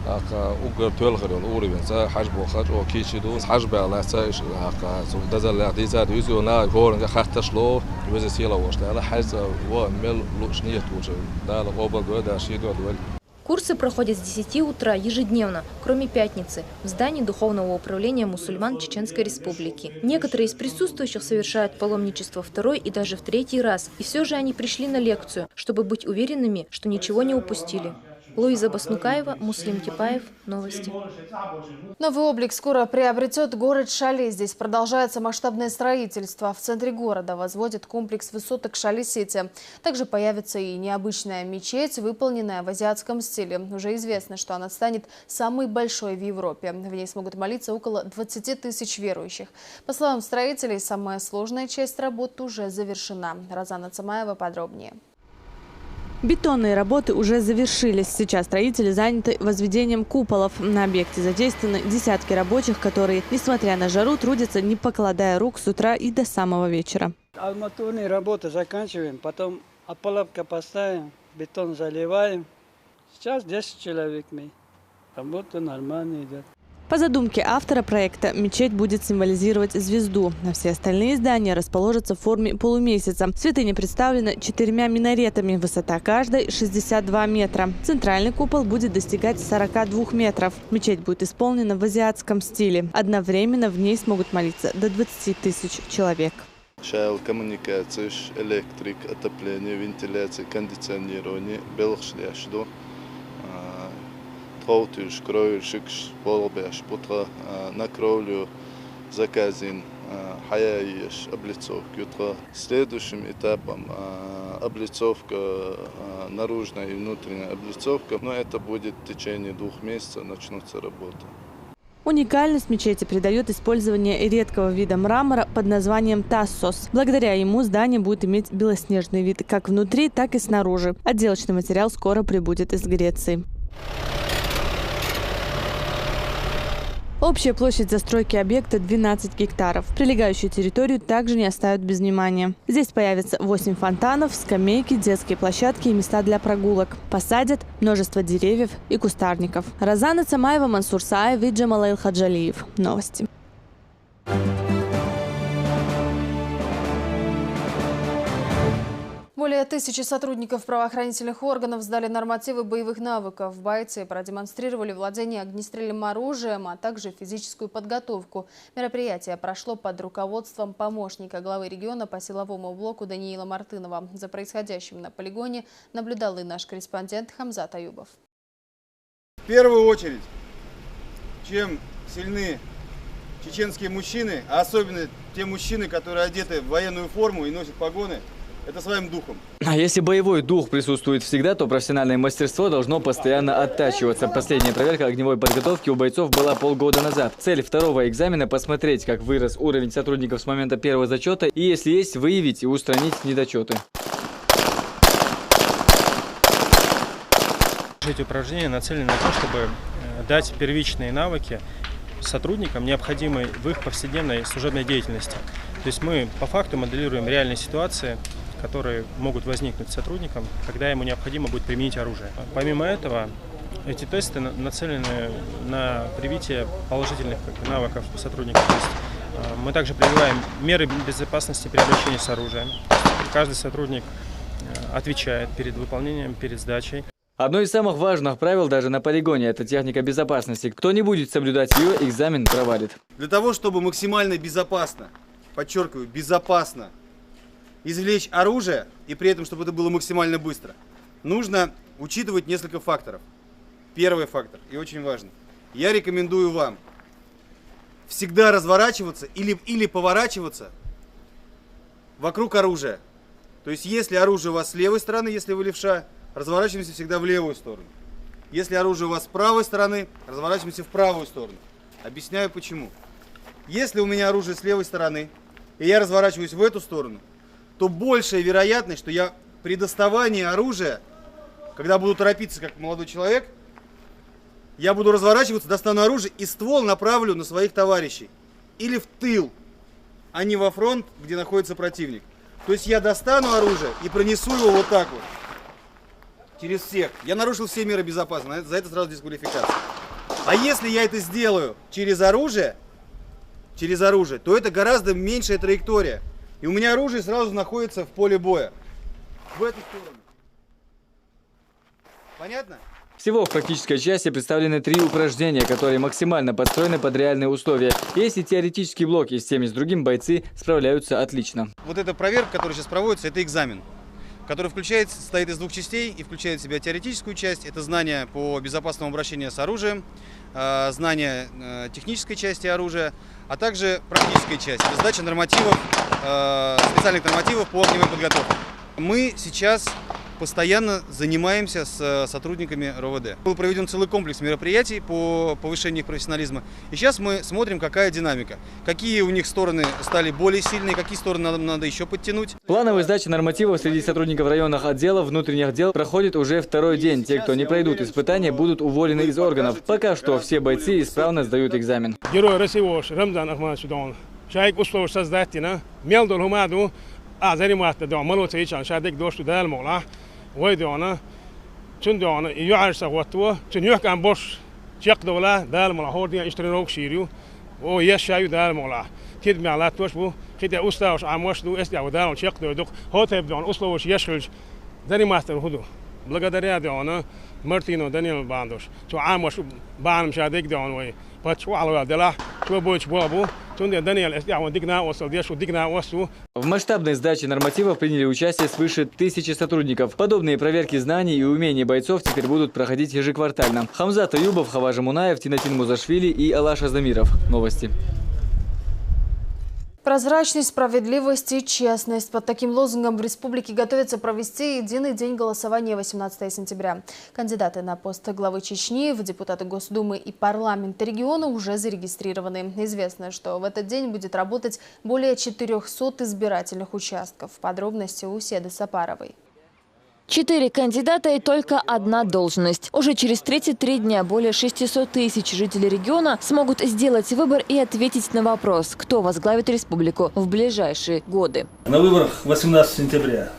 угар төлгөр уровень за хажбо хаж о кичидус хажба ласаиш дазал дизад юзуна горн хахташло везе сила вошла хаза ва мел лушният уже да оба года шидо дуэль. Курсы проходят с 10 утра ежедневно, кроме пятницы, в здании Духовного управления мусульман Чеченской Республики. Некоторые из присутствующих совершают паломничество второй и даже в третий раз. И все же они пришли на лекцию, чтобы быть уверенными, что ничего не упустили. Луиза Баснукаева, Муслим Кипаев. Новости. Новый облик скоро приобретет город Шали. Здесь продолжается масштабное строительство. В центре города возводят комплекс высоток Шали-Сити. Также появится и необычная мечеть, выполненная в азиатском стиле. Уже известно, что она станет самой большой в Европе. В ней смогут молиться около 20 тысяч верующих. По словам строителей, самая сложная часть работы уже завершена. Розана Цамаева подробнее. Бетонные работы уже завершились. Сейчас строители заняты возведением куполов. На объекте задействованы десятки рабочих, которые, несмотря на жару, трудятся, не покладая рук с утра и до самого вечера. Арматурные работы заканчиваем, потом опалубка поставим, бетон заливаем. Сейчас 10 человек мы. Работа нормально идет. По задумке автора проекта, мечеть будет символизировать звезду, а все остальные здания расположатся в форме полумесяца. Святыня представлена 4 минаретами, высота каждой 62 метра. Центральный купол будет достигать 42 метров. Мечеть будет исполнена в азиатском стиле. Одновременно в ней смогут молиться до 20 тысяч человек. Коммуникация, электрик, отопление, вентиляция, кондиционирование, белхшляшду. Холтюш, кроюшикш, полбеш, путра, на кровлю заказин, хаяиш, облицовки. Следующим этапом облицовка, наружная и внутренняя облицовка. Но это будет в течение 2 месяцев, начнутся работы. Уникальность мечети придает использование редкого вида мрамора под названием тассос. Благодаря ему здание будет иметь белоснежный вид как внутри, так и снаружи. Отделочный материал скоро прибудет из Греции. Общая площадь застройки объекта 12 гектаров. Прилегающую территорию также не оставят без внимания. Здесь появится 8 фонтанов, скамейки, детские площадки и места для прогулок. Посадят множество деревьев и кустарников. Розана Цамаева, Мансур Саев и Джамалаил Хаджалиев. Новости. Более 1000 сотрудников правоохранительных органов сдали нормативы боевых навыков. Бойцы продемонстрировали владение огнестрельным оружием, а также физическую подготовку. Мероприятие прошло под руководством помощника главы региона по силовому блоку Даниила Мартынова. За происходящим на полигоне наблюдал и наш корреспондент Хамзат Аюбов. В первую очередь, чем сильны чеченские мужчины, а особенно те мужчины, которые одеты в военную форму и носят погоны, это своим духом. А если боевой дух присутствует всегда, то профессиональное мастерство должно постоянно оттачиваться. Последняя проверка огневой подготовки у бойцов была полгода назад. Цель второго экзамена – посмотреть, как вырос уровень сотрудников с момента первого зачета и, если есть, выявить и устранить недочеты. Эти упражнения нацелены на то, чтобы дать первичные навыки сотрудникам, необходимые в их повседневной служебной деятельности. То есть мы по факту моделируем реальные ситуации, которые могут возникнуть сотрудникам, когда ему необходимо будет применить оружие. Помимо этого, эти тесты нацелены на привитие положительных навыков сотрудников. То есть мы также прививаем меры безопасности при обращении с оружием. Каждый сотрудник отвечает перед выполнением, перед сдачей. Одно из самых важных правил даже на полигоне – это техника безопасности. Кто не будет соблюдать ее, экзамен провалит. Для того, чтобы максимально безопасно, подчеркиваю, безопасно извлечь оружие, и при этом, чтобы это было максимально быстро, нужно учитывать несколько факторов. Первый фактор, и очень важный. Я рекомендую вам всегда разворачиваться или поворачиваться вокруг оружия. То есть, если оружие у вас с левой стороны, если вы левша, разворачиваемся всегда в левую сторону. Если оружие у вас с правой стороны, разворачиваемся в правую сторону. Объясняю почему. Если у меня оружие с левой стороны, и я разворачиваюсь в эту сторону, то большая вероятность, что я при доставании оружия, когда буду торопиться как молодой человек, я буду разворачиваться, достану оружие и ствол направлю на своих товарищей. Или в тыл, а не во фронт, где находится противник. То есть я достану оружие и пронесу его вот так вот. Через всех. Я нарушил все меры безопасности. За это сразу дисквалификация. А если я это сделаю через оружие, то это гораздо меньшая траектория. И у меня оружие сразу находится в поле боя. В эту сторону. Понятно? Всего в практической части представлены 3 упражнения, которые максимально подстроены под реальные условия. Есть и теоретический блок, и с тем и с другим бойцы справляются отлично. Вот эта проверка, которая сейчас проводится, это экзамен, который состоит из 2 частей и включает в себя теоретическую часть. Это знания по безопасному обращению с оружием, знания технической части оружия, а также практической части. Это сдача нормативов, специальных нормативов по огневой подготовке. Мы сейчас постоянно занимаемся с сотрудниками РОВД. Был проведен целый комплекс мероприятий по повышению их профессионализма. И сейчас мы смотрим, какая динамика. Какие у них стороны стали более сильные, какие стороны надо еще подтянуть. Плановая сдача нормативов среди сотрудников районных отделов внутренних дел проходит уже 2-й день. Те, кто не пройдут испытания, будут уволены из органов. Пока что все бойцы исправно сдают экзамен. Герой России Рамзан Ахмадшудан. Шайк условия создательно. Мелдон Хумаду. Заниматься дома. Молодцы, шадик дошту дальмола. ويدونا تندونا يعرس وقتوا تنيوك عن بوش شق دولا دال ملا هودي اشترينوك شيريو او يشايو دال ملا كيد معلات توش بو كيد اوستاوش عموش دو اسدي ودال شق دو دوك هوتيب دون اوسلوش يشخل زني ماستر هدو بلغداريا دونا مارتينو دانيال باندوش تو عموش بان شاديك دون وي باتشو على دلا تو بوش بوبو В масштабной сдаче нормативов приняли участие свыше 1000 сотрудников. Подобные проверки знаний и умений бойцов теперь будут проходить ежеквартально. Хамзат Аюбов, Хаважа Мунаев, Тинатин Музашвили и Алаш Аздамиров. Новости. Прозрачность, справедливость и честность. Под таким лозунгом в республике готовится провести единый день голосования 18 сентября. Кандидаты на пост главы Чечни, в депутаты Госдумы и парламента региона уже зарегистрированы. Известно, что в этот день будет работать более 400 избирательных участков. Подробности у Седы Сапаровой. 4 кандидата и только 1 должность. Уже через 33 дня более 600 тысяч жителей региона смогут сделать выбор и ответить на вопрос, кто возглавит республику в ближайшие годы. На выборах 18 сентября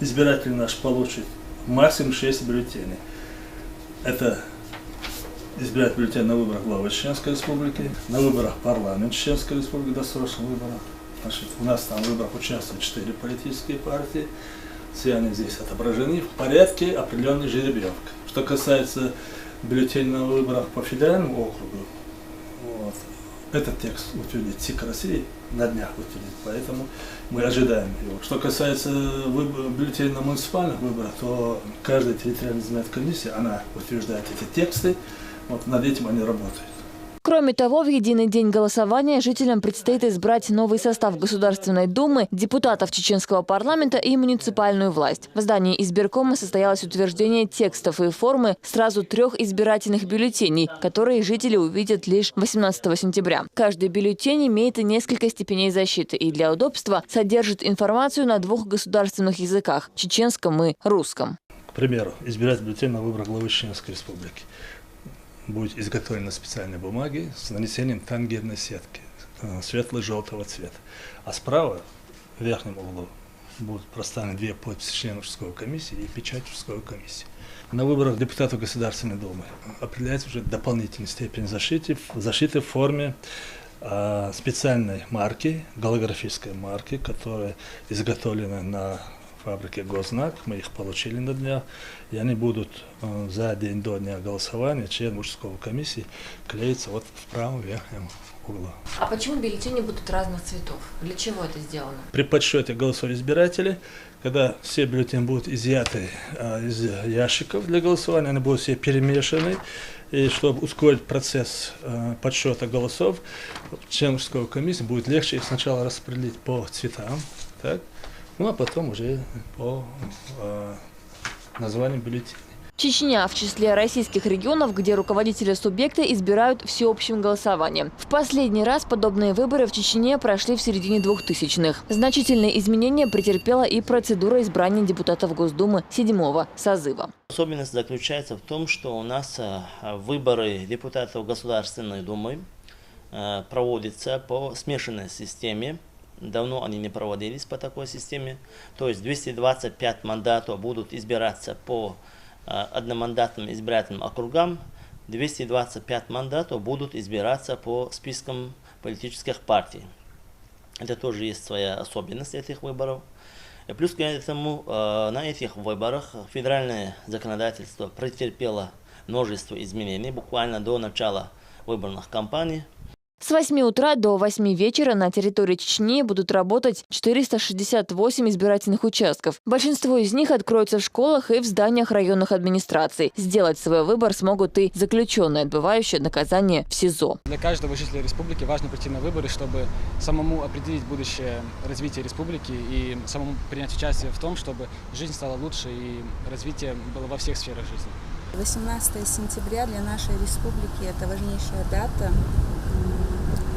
избиратель наш получит максимум 6 бюллетеней. Это избирать бюллетень на выборах главы Чеченской республики, на выборах парламента Чеченской республики, досрочных выборах. Значит, у нас там в выборах участвуют 4 политические партии. Все они здесь отображены в порядке определенной жеребьевки. Что касается бюллетеней на выборах по федеральному округу, этот текст утвердит ЦИК России, на днях утвердит, поэтому мы ожидаем его. Что касается бюллетеней на муниципальных выборах, то каждая территориальная избирательная комиссия, она утверждает эти тексты, над этим они работают. Кроме того, в единый день голосования жителям предстоит избрать новый состав Государственной Думы, депутатов чеченского парламента и муниципальную власть. В здании избиркома состоялось утверждение текстов и формы сразу 3 избирательных бюллетеней, которые жители увидят лишь 18 сентября. Каждый бюллетень имеет несколько степеней защиты и для удобства содержит информацию на 2 государственных языках – чеченском и русском. К примеру, избирать бюллетень на выборах главы Чеченской республики будет изготовлена специальной бумаги с нанесением тангентной сетки светло-желтого цвета. А справа, в верхнем углу, будут проставлены 2 подписи членов участковой комиссии и печать участковой комиссии. На выборах депутатов Государственной Думы определяется уже дополнительная степень защиты в форме специальной марки, голографической марки, которая изготовлена на фабрике Гознак. Мы их получили на днях, и они будут за день до дня голосования членам участковой комиссии клеиться вот в правом верхнем углу. А почему бюллетени будут разных цветов? Для чего это сделано? При подсчете голосов избирателей, когда все бюллетени будут изъяты из ящиков для голосования, они будут все перемешаны, и чтобы ускорить процесс подсчета голосов, членам участковой комиссии будет легче их сначала распределить по цветам, так? Ну а потом уже по названию бюллетеней. Чечня в числе российских регионов, где руководители субъекта избирают всеобщим голосованием. В последний раз подобные выборы в Чечне прошли в середине 2000-х. Значительные изменения претерпела и процедура избрания депутатов Госдумы 7-го созыва. Особенность заключается в том, что у нас выборы депутатов Государственной Думы проводятся по смешанной системе. Давно они не проводились по такой системе. То есть 225 мандатов будут избираться по одномандатным избирательным округам. 225 мандатов будут избираться по спискам политических партий. Это тоже есть своя особенность этих выборов. И плюс к этому на этих выборах федеральное законодательство претерпело множество изменений буквально до начала выборных кампаний. С 8 утра до 8 вечера на территории Чечни будут работать 468 избирательных участков. Большинство из них откроются в школах и в зданиях районных администраций. Сделать свой выбор смогут и заключенные, отбывающие наказание в СИЗО. Для каждого жителя республики важно прийти на выборы, чтобы самому определить будущее развитие республики и самому принять участие в том, чтобы жизнь стала лучше и развитие было во всех сферах жизни. 18 сентября для нашей республики – это важнейшая дата.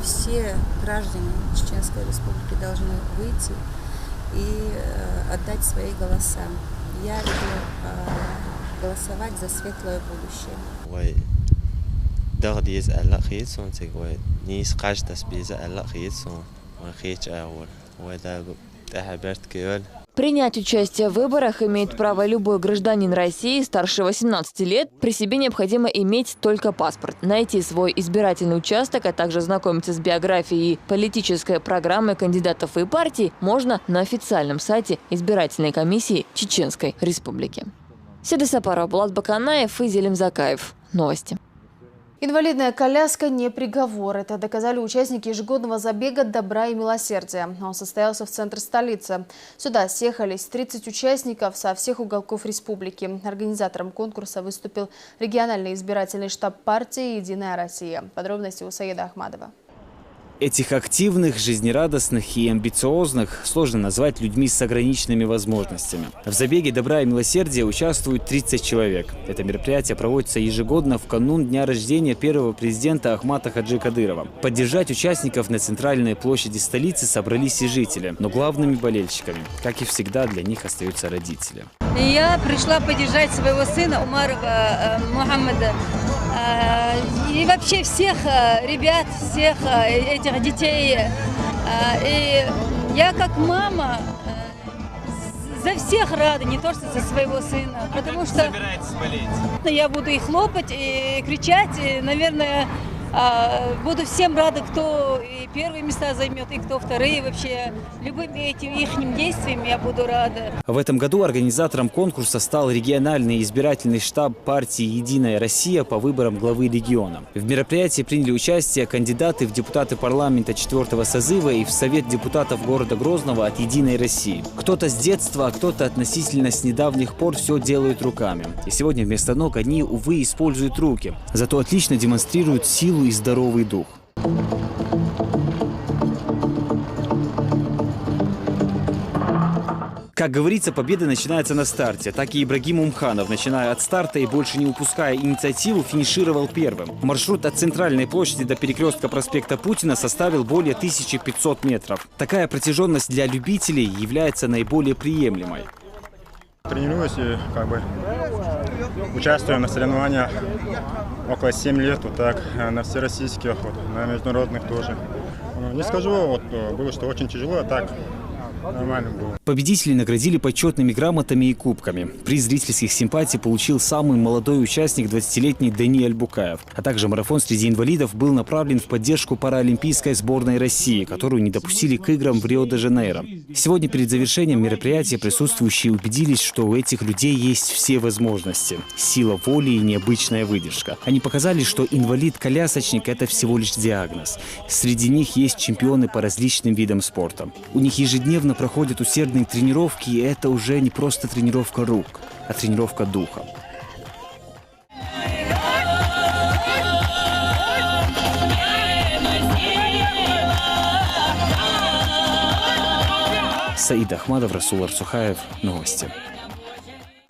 Все граждане Чеченской республики должны выйти и отдать свои голоса. Я иду голосовать за светлое будущее. Принять участие в выборах имеет право любой гражданин России старше 18 лет. При себе необходимо иметь только паспорт. Найти свой избирательный участок, а также знакомиться с биографией и политической программой кандидатов и партий можно на официальном сайте избирательной комиссии Чеченской Республики. Седа Сапарова, Булат Баканаев и Зелим Закаев. Новости. Инвалидная коляска не приговор. Это доказали участники ежегодного забега «Добра и милосердия». Он состоялся в центре столицы. Сюда съехались 30 участников со всех уголков республики. Организатором конкурса выступил региональный избирательный штаб партии «Единая Россия». Подробности у Саида Ахмадова. Этих активных, жизнерадостных и амбициозных сложно назвать людьми с ограниченными возможностями. В забеге «Добра и милосердия» участвуют 30 человек. Это мероприятие проводится ежегодно в канун дня рождения первого президента Ахмата Хаджи Кадырова. Поддержать участников на центральной площади столицы собрались и жители. Но главными болельщиками, как и всегда, для них остаются родители. Я пришла поддержать своего сына Умарова Мухаммада. И вообще всех ребят, всех этих детей. И я как мама за всех рада, не то что за своего сына. Потому что я буду и хлопать, и кричать, и, наверное, буду всем рада, кто и первые места займет, и кто вторые. Вообще, любыми этим их действиям я буду рада. В этом году организатором конкурса стал региональный избирательный штаб партии «Единая Россия» по выборам главы региона. В мероприятии приняли участие кандидаты в депутаты парламента 4-го созыва и в Совет депутатов города Грозного от «Единой России». Кто-то с детства, а кто-то относительно с недавних пор все делают руками. И сегодня вместо ног они, увы, используют руки. Зато отлично демонстрируют силу и здоровый дух. Как говорится, победа начинается на старте. Так и Ибрагим Умханов, начиная от старта и больше не упуская инициативу, финишировал первым. Маршрут от центральной площади до перекрестка проспекта Путина составил более 1500 метров. Такая протяженность для любителей является наиболее приемлемой. Тренируюсь и участвую на соревнованиях около 7 лет, вот так, на всероссийских, на международных тоже. Не скажу, было, что очень тяжело, а так нормально было. Победителей наградили почетными грамотами и кубками. Приз зрительских симпатий получил самый молодой участник, 20-летний Дани Альбукаев. А также марафон среди инвалидов был направлен в поддержку паралимпийской сборной России, которую не допустили к играм в Рио-де-Жанейро. Сегодня перед завершением мероприятия присутствующие убедились, что у этих людей есть все возможности. Сила воли и необычная выдержка. Они показали, что инвалид-колясочник – это всего лишь диагноз. Среди них есть чемпионы по различным видам спорта. У них ежедневно проходят усердные тренировки, и это уже не просто тренировка рук, а тренировка духа. Саид Ахмадов, Расул Арсухаев. Новости.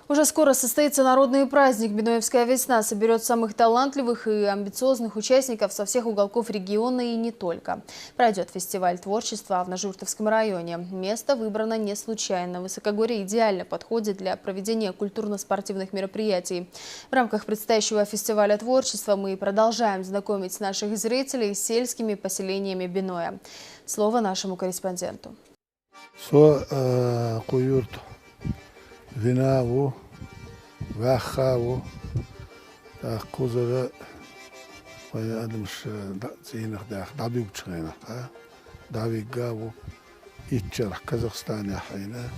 Уже скоро состоится народный праздник «Биноевская весна». Соберет самых талантливых и амбициозных участников со всех уголков региона и не только. Пройдет фестиваль творчества в Нажуртовском районе. Место выбрано не случайно. Высокогорье идеально подходит для проведения культурно-спортивных мероприятий. В рамках предстоящего фестиваля творчества мы продолжаем знакомить наших зрителей с сельскими поселениями Биноя. Слово нашему корреспонденту. Винаву, Вахаву, Кузова адамш зинах дах дабиг чхена. Давиг гаву итчер Казахстане хайна.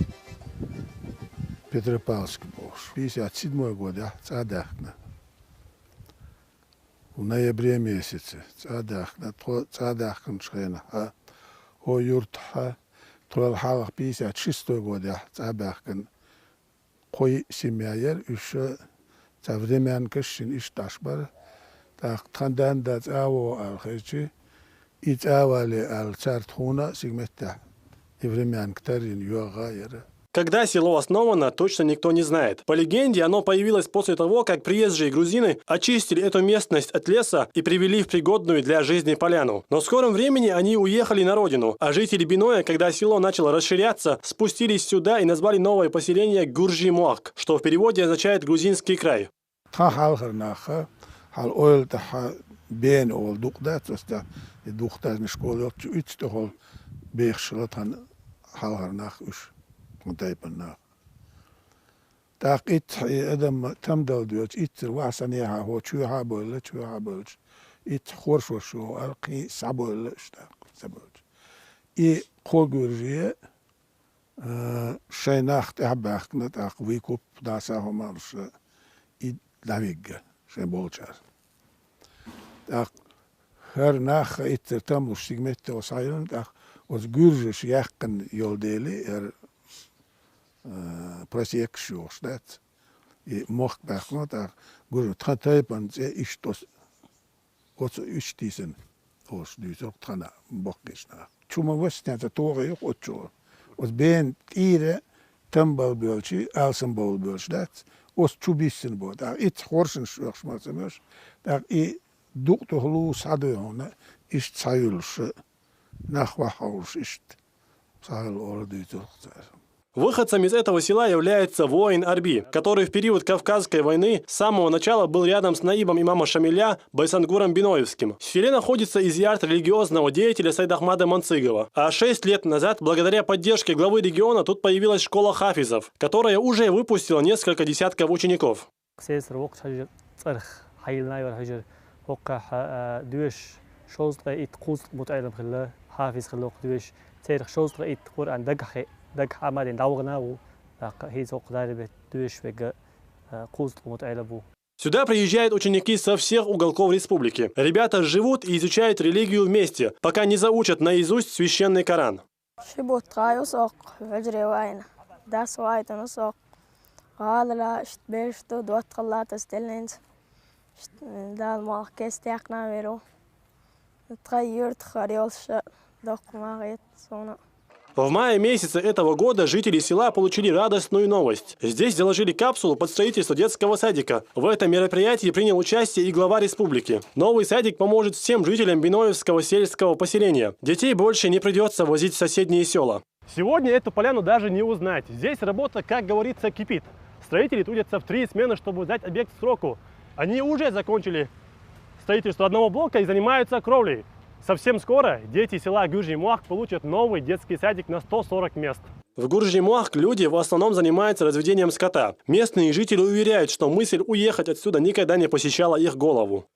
Петропавловск бош. 57 год, цадахна. В ноябре месяце цадахна, цадахна чхена. О юртха, тролхалах 56 год, цадахна. Кой семьяер еще за время кашин ишташбар. Так тхандан да цаво алхечи, и цавали ал цартхуна сигмета. И время ктарин юагайера. Когда село основано, точно никто не знает. По легенде, оно появилось после того, как приезжие грузины очистили эту местность от леса и привели в пригодную для жизни поляну. Но в скором времени они уехали на родину, а жители Биноя, когда село начало расширяться, спустились сюда и назвали новое поселение Гуржи-Муак, что в переводе означает «грузинский край». Так адам тамдал дёт итр васаняха ho чуха бол ит хоршошо алки сабол штак сабол и когуржие шайнахт абахнат ак викуп даса хомарш и давиг шеболчар так хернах итр там сигмет осайран так os gurjes jakken joldeli просекшуш дат и мох бахнот гур тхатайпан зе иштос оц иштисен ос дюсок тхана боккешна чума вестнята торе очо os бен ире тамбал бөлчи алсан бол бөлч дат os чубиссен бод ит хоршен шуршмасмеш так и дуктор лу садеона иш цаюлш нахвахауш иш цайл ордитохцер. Выходцем из этого села является воин Арби, который в период Кавказской войны с самого начала был рядом с наибом имама Шамиля Байсангуром Биноевским. В селе находится изъярд религиозного деятеля Сайдахмада Манцыгова. А 6 лет назад, благодаря поддержке главы региона, тут появилась школа хафизов, которая уже выпустила несколько десятков учеников. Сюда приезжают ученики со всех уголков республики. Ребята живут и изучают религию вместе, пока не заучат наизусть священный Коран. В мае месяце этого года жители села получили радостную новость. Здесь заложили капсулу под строительство детского садика. В этом мероприятии принял участие и глава республики. Новый садик поможет всем жителям Биноевского сельского поселения. Детей больше не придется возить в соседние села. Сегодня эту поляну даже не узнать. Здесь работа, как говорится, кипит. Строители трудятся в 3 смены, чтобы сдать объект в сроку. Они уже закончили строительство одного блока и занимаются кровлей. Совсем скоро дети села Гуржи-Муак получат новый детский садик на 140 мест. В Гуржи-Муак люди в основном занимаются разведением скота. Местные жители уверяют, что мысль уехать отсюда никогда не посещала их голову.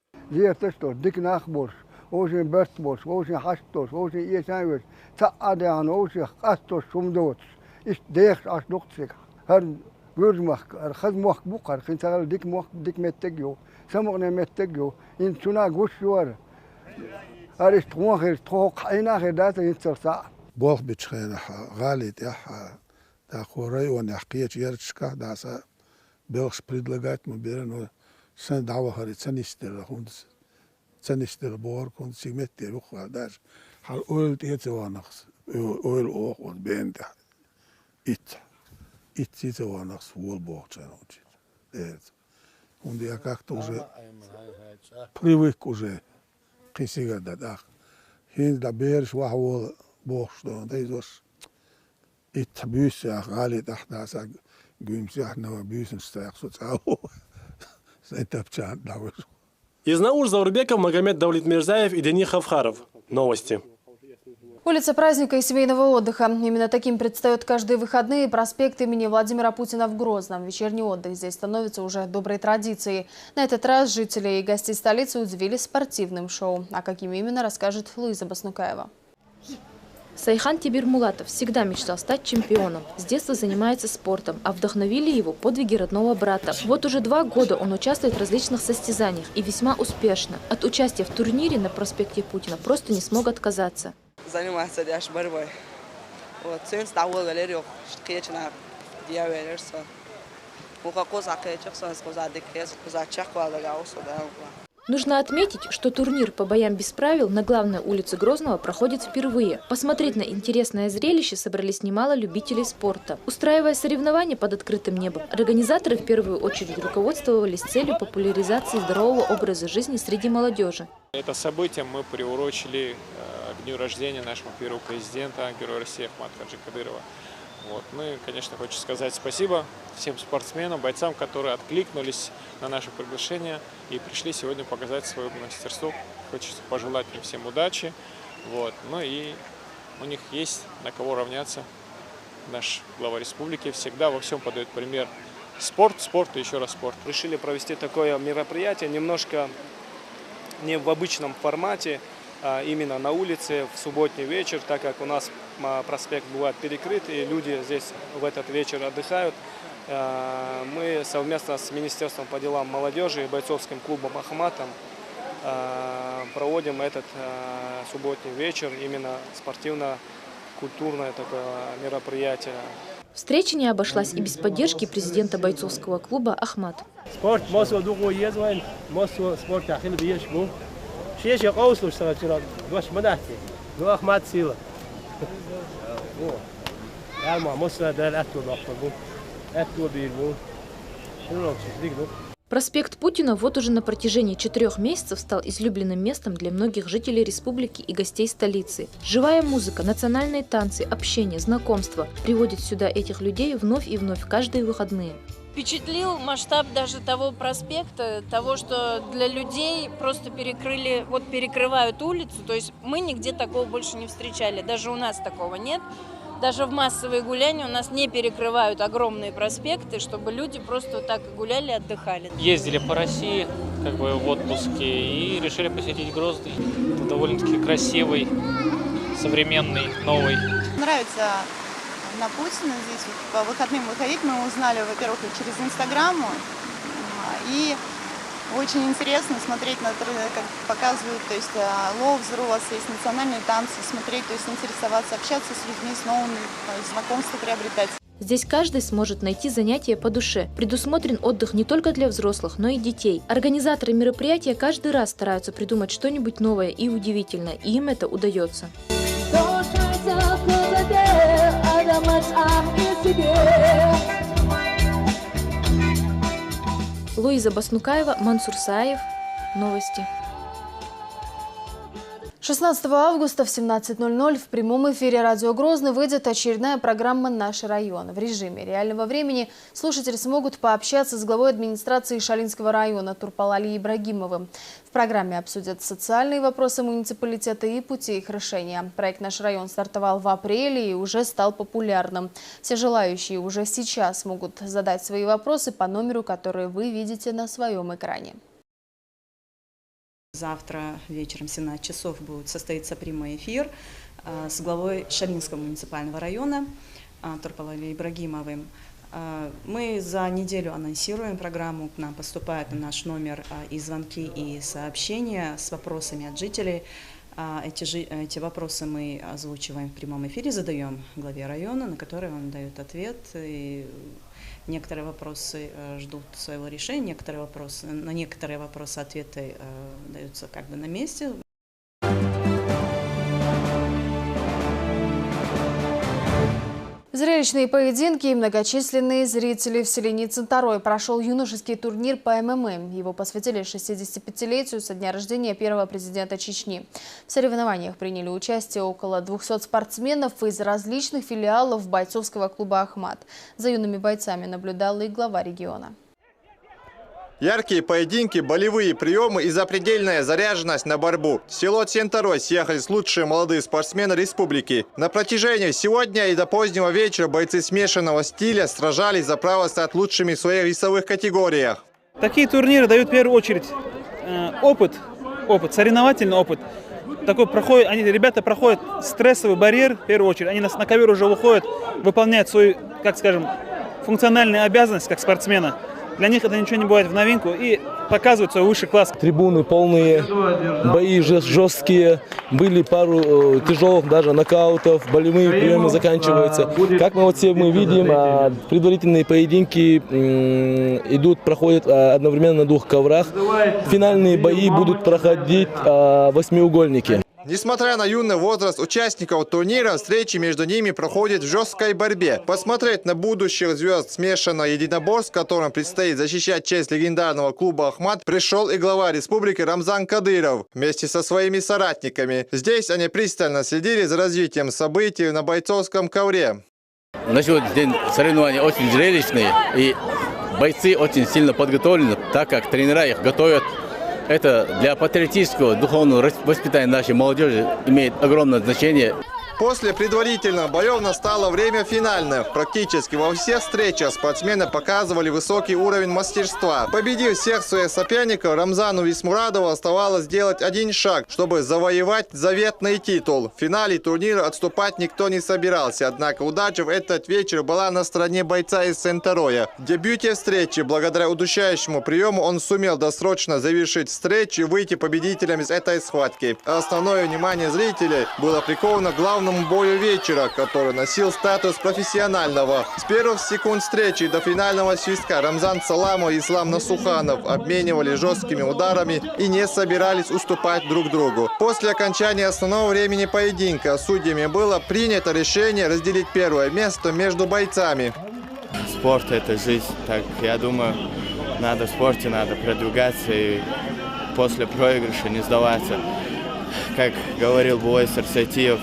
Бог бичхенаха, галит яха, да хорай он яхкиеч ярчка, да са белш предлагать мы берем, но сан давахари цанистер хундс, цанистер бор хунд сигметтер ухвал даже, хал ойл тецеванахс, ойл ох он бенда, ит тецеванахс вол бог чанучи, он я как-то уже привык уже. Кисига да хин да берш вахвол бохшто дейзос ит бюсах галит ахдаса гүмсях на бюсен стах соцау сайтапчан давос. Из Наур Заурбеков, Магомед Давлетмирзаев и Дени Хавхаров. Новости. Улица праздника и семейного отдыха. Именно таким предстает каждые выходные проспект имени Владимира Путина в Грозном. Вечерний отдых здесь становится уже доброй традицией. На этот раз жители и гостей столицы удивили спортивным шоу. А каким именно, расскажет Луиза Баснукаева. Сайхан Тибирмулатов всегда мечтал стать чемпионом. С детства занимается спортом, а вдохновили его подвиги родного брата. Вот уже 2 года он участвует в различных состязаниях и весьма успешно. От участия в турнире на проспекте Путина просто не смог отказаться. Занимается борьбой. Вот, нужно отметить, что турнир по боям без правил на главной улице Грозного проходит впервые. Посмотреть на интересное зрелище собрались немало любителей спорта. Устраивая соревнования под открытым небом, организаторы в первую очередь руководствовались целью популяризации здорового образа жизни среди молодежи. Это событие мы приурочили к дню рождения нашего первого президента, героя России Ахмата Хаджи Кадырова. Вот. Мы, конечно, хочу сказать спасибо всем спортсменам, бойцам, которые откликнулись на наше приглашение и пришли сегодня показать свое мастерство. Хочется пожелать им всем удачи. Вот. Ну и у них есть на кого равняться. Наш глава республики всегда во всем подает пример. Спорт, спорт и еще раз спорт. Решили провести такое мероприятие немножко не в обычном формате, а именно на улице в субботний вечер, так как у нас проспект бывает перекрыт и люди здесь в этот вечер отдыхают. Мы совместно с Министерством по делам молодежи и бойцовским клубом «Ахматом» проводим этот субботний вечер, именно спортивно-культурное такое мероприятие. Встреча не обошлась и без поддержки президента бойцовского клуба «Ахмат». Спорт Проспект Путина вот уже на протяжении 4 месяцев стал излюбленным местом для многих жителей республики и гостей столицы. Живая музыка, национальные танцы, общение, знакомства приводят сюда этих людей вновь и вновь каждые выходные. Впечатлил масштаб даже того проспекта, того, что для людей просто перекрывают улицу. То есть мы нигде такого больше не встречали, даже у нас такого нет. Даже в массовые гуляния у нас не перекрывают огромные проспекты, чтобы люди просто вот так гуляли, отдыхали. Ездили по России в отпуске и решили посетить Грозный. Это довольно-таки красивый, современный, новый. Нравится на Путина здесь по выходным выходить. Мы узнали, во-первых, через Инстаграм. И очень интересно смотреть, как показывают, то есть ловзру, у вас есть национальные танцы, смотреть, то есть интересоваться, общаться с людьми, с новыми, знакомства приобретать. Здесь каждый сможет найти занятие по душе. Предусмотрен отдых не только для взрослых, но и детей. Организаторы мероприятия каждый раз стараются придумать что-нибудь новое и удивительное, и им это удается. Луиза Баснукаева, Мансур Саев. Новости. 16 августа в 17:00 в прямом эфире «Радио Грозный» выйдет очередная программа «Наш район». В режиме реального времени слушатели смогут пообщаться с главой администрации Шалинского района Турпал-Али Ибрагимовым. В программе обсудят социальные вопросы муниципалитета и пути их решения. Проект «Наш район» стартовал в апреле и уже стал популярным. Все желающие уже сейчас могут задать свои вопросы по номеру, который вы видите на своем экране. Завтра вечером в 17 часов будет состоится прямой эфир с главой Шалинского муниципального района Турпал-Али Ибрагимовым. Мы за неделю анонсируем программу, к нам поступают на наш номер и звонки, и сообщения с вопросами от жителей. Эти вопросы мы озвучиваем в прямом эфире, задаем главе района, на которые он дает ответ. И некоторые вопросы ждут своего решения, на некоторые вопросы ответы даются на месте. Зрелищные поединки и многочисленные зрители в селении Центарой прошел юношеский турнир по ММА. Его посвятили 65-летию со дня рождения первого президента Чечни. В соревнованиях приняли участие около 200 спортсменов из различных филиалов бойцовского клуба «Ахмат». За юными бойцами наблюдала и глава региона. Яркие поединки, болевые приемы и запредельная заряженность на борьбу. В село Центрой съехались лучшие молодые спортсмены республики. На протяжении сегодня и до позднего вечера бойцы смешанного стиля сражались за право стать лучшими в своих весовых категориях. Такие турниры дают в первую очередь опыт, соревновательный опыт. Ребята проходят стрессовый барьер в первую очередь. Они на ковер уже выходят, выполняют свою, как скажем, функциональную обязанность как спортсмена. Для них это ничего не бывает в новинку и показывают свой высший класс. Трибуны полные, бои жесткие, были пару тяжелых даже нокаутов, болевые приемы заканчиваются. Как мы все видим, предварительные поединки проходят одновременно на 2 коврах. Финальные бои будут проходить в 8-угольнике. Несмотря на юный возраст участников турнира, встречи между ними проходят в жесткой борьбе. Посмотреть на будущих звезд смешанного единоборств, которым предстоит защищать честь легендарного клуба «Ахмат», пришел и глава республики Рамзан Кадыров вместе со своими соратниками. Здесь они пристально следили за развитием событий на бойцовском ковре. На сегодняшний день соревнования очень зрелищные, и бойцы очень сильно подготовлены, так как тренера их готовят. Это для патриотического духовного воспитания нашей молодежи имеет огромное значение. После предварительных боев настало время финальных. Практически во всех встречах спортсмены показывали высокий уровень мастерства. Победив всех своих соперников, Рамзану Висмурадову оставалось сделать один шаг, чтобы завоевать заветный титул. В финале турнира отступать никто не собирался, однако удача в этот вечер была на стороне бойца из Центроя. В дебюте встречи, благодаря удушающему приему, он сумел досрочно завершить встречу и выйти победителем из этой схватки. Основное внимание зрителей было приковано к главному бою вечера, который носил статус профессионального. С первых секунд встречи до финального свистка Рамзан Саламов и Ислам Насуханов обменивали жесткими ударами и не собирались уступать друг другу. После окончания основного времени поединка судьями было принято решение разделить первое место между бойцами. Спорт – это жизнь. Так, я думаю, в спорте надо продвигаться и после проигрыша не сдаваться. Как говорил Булай Сарсатиев,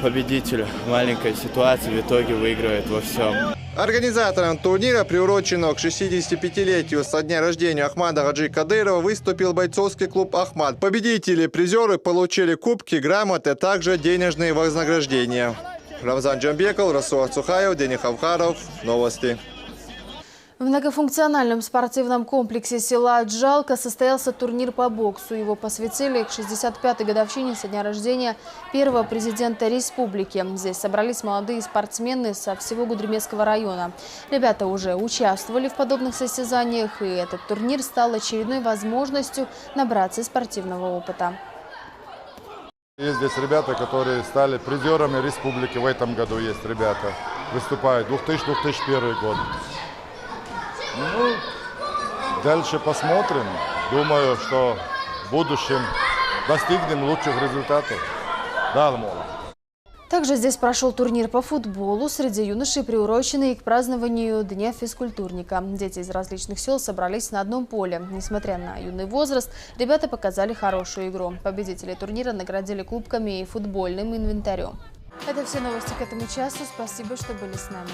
победитель в маленькой ситуации в итоге выигрывает во всем. Организатором турнира, приуроченного к 65-летию со дня рождения Ахмада Хаджи Кадырова, выступил бойцовский клуб «Ахмат». Победители и призеры получили кубки, грамоты, а также денежные вознаграждения. Рамзан Джамбеков, Расул Ацухаев, Денис Хавхаров. Новости. В многофункциональном спортивном комплексе села Джалка состоялся турнир по боксу. Его посвятили к 65-й годовщине со дня рождения первого президента республики. Здесь собрались молодые спортсмены со всего Гудримесского района. Ребята уже участвовали в подобных состязаниях, и этот турнир стал очередной возможностью набраться спортивного опыта. Есть здесь ребята, которые стали призерами республики в этом году. Есть ребята, выступают 2000-2001 год. Ну, дальше посмотрим. Думаю, что в будущем достигнем лучших результатов. Да, Алмола. Также здесь прошел турнир по футболу среди юношей, приуроченный к празднованию Дня физкультурника. Дети из различных сел собрались на одном поле. Несмотря на юный возраст, ребята показали хорошую игру. Победителей турнира наградили кубками и футбольным инвентарем. Это все новости к этому часу. Спасибо, что были с нами.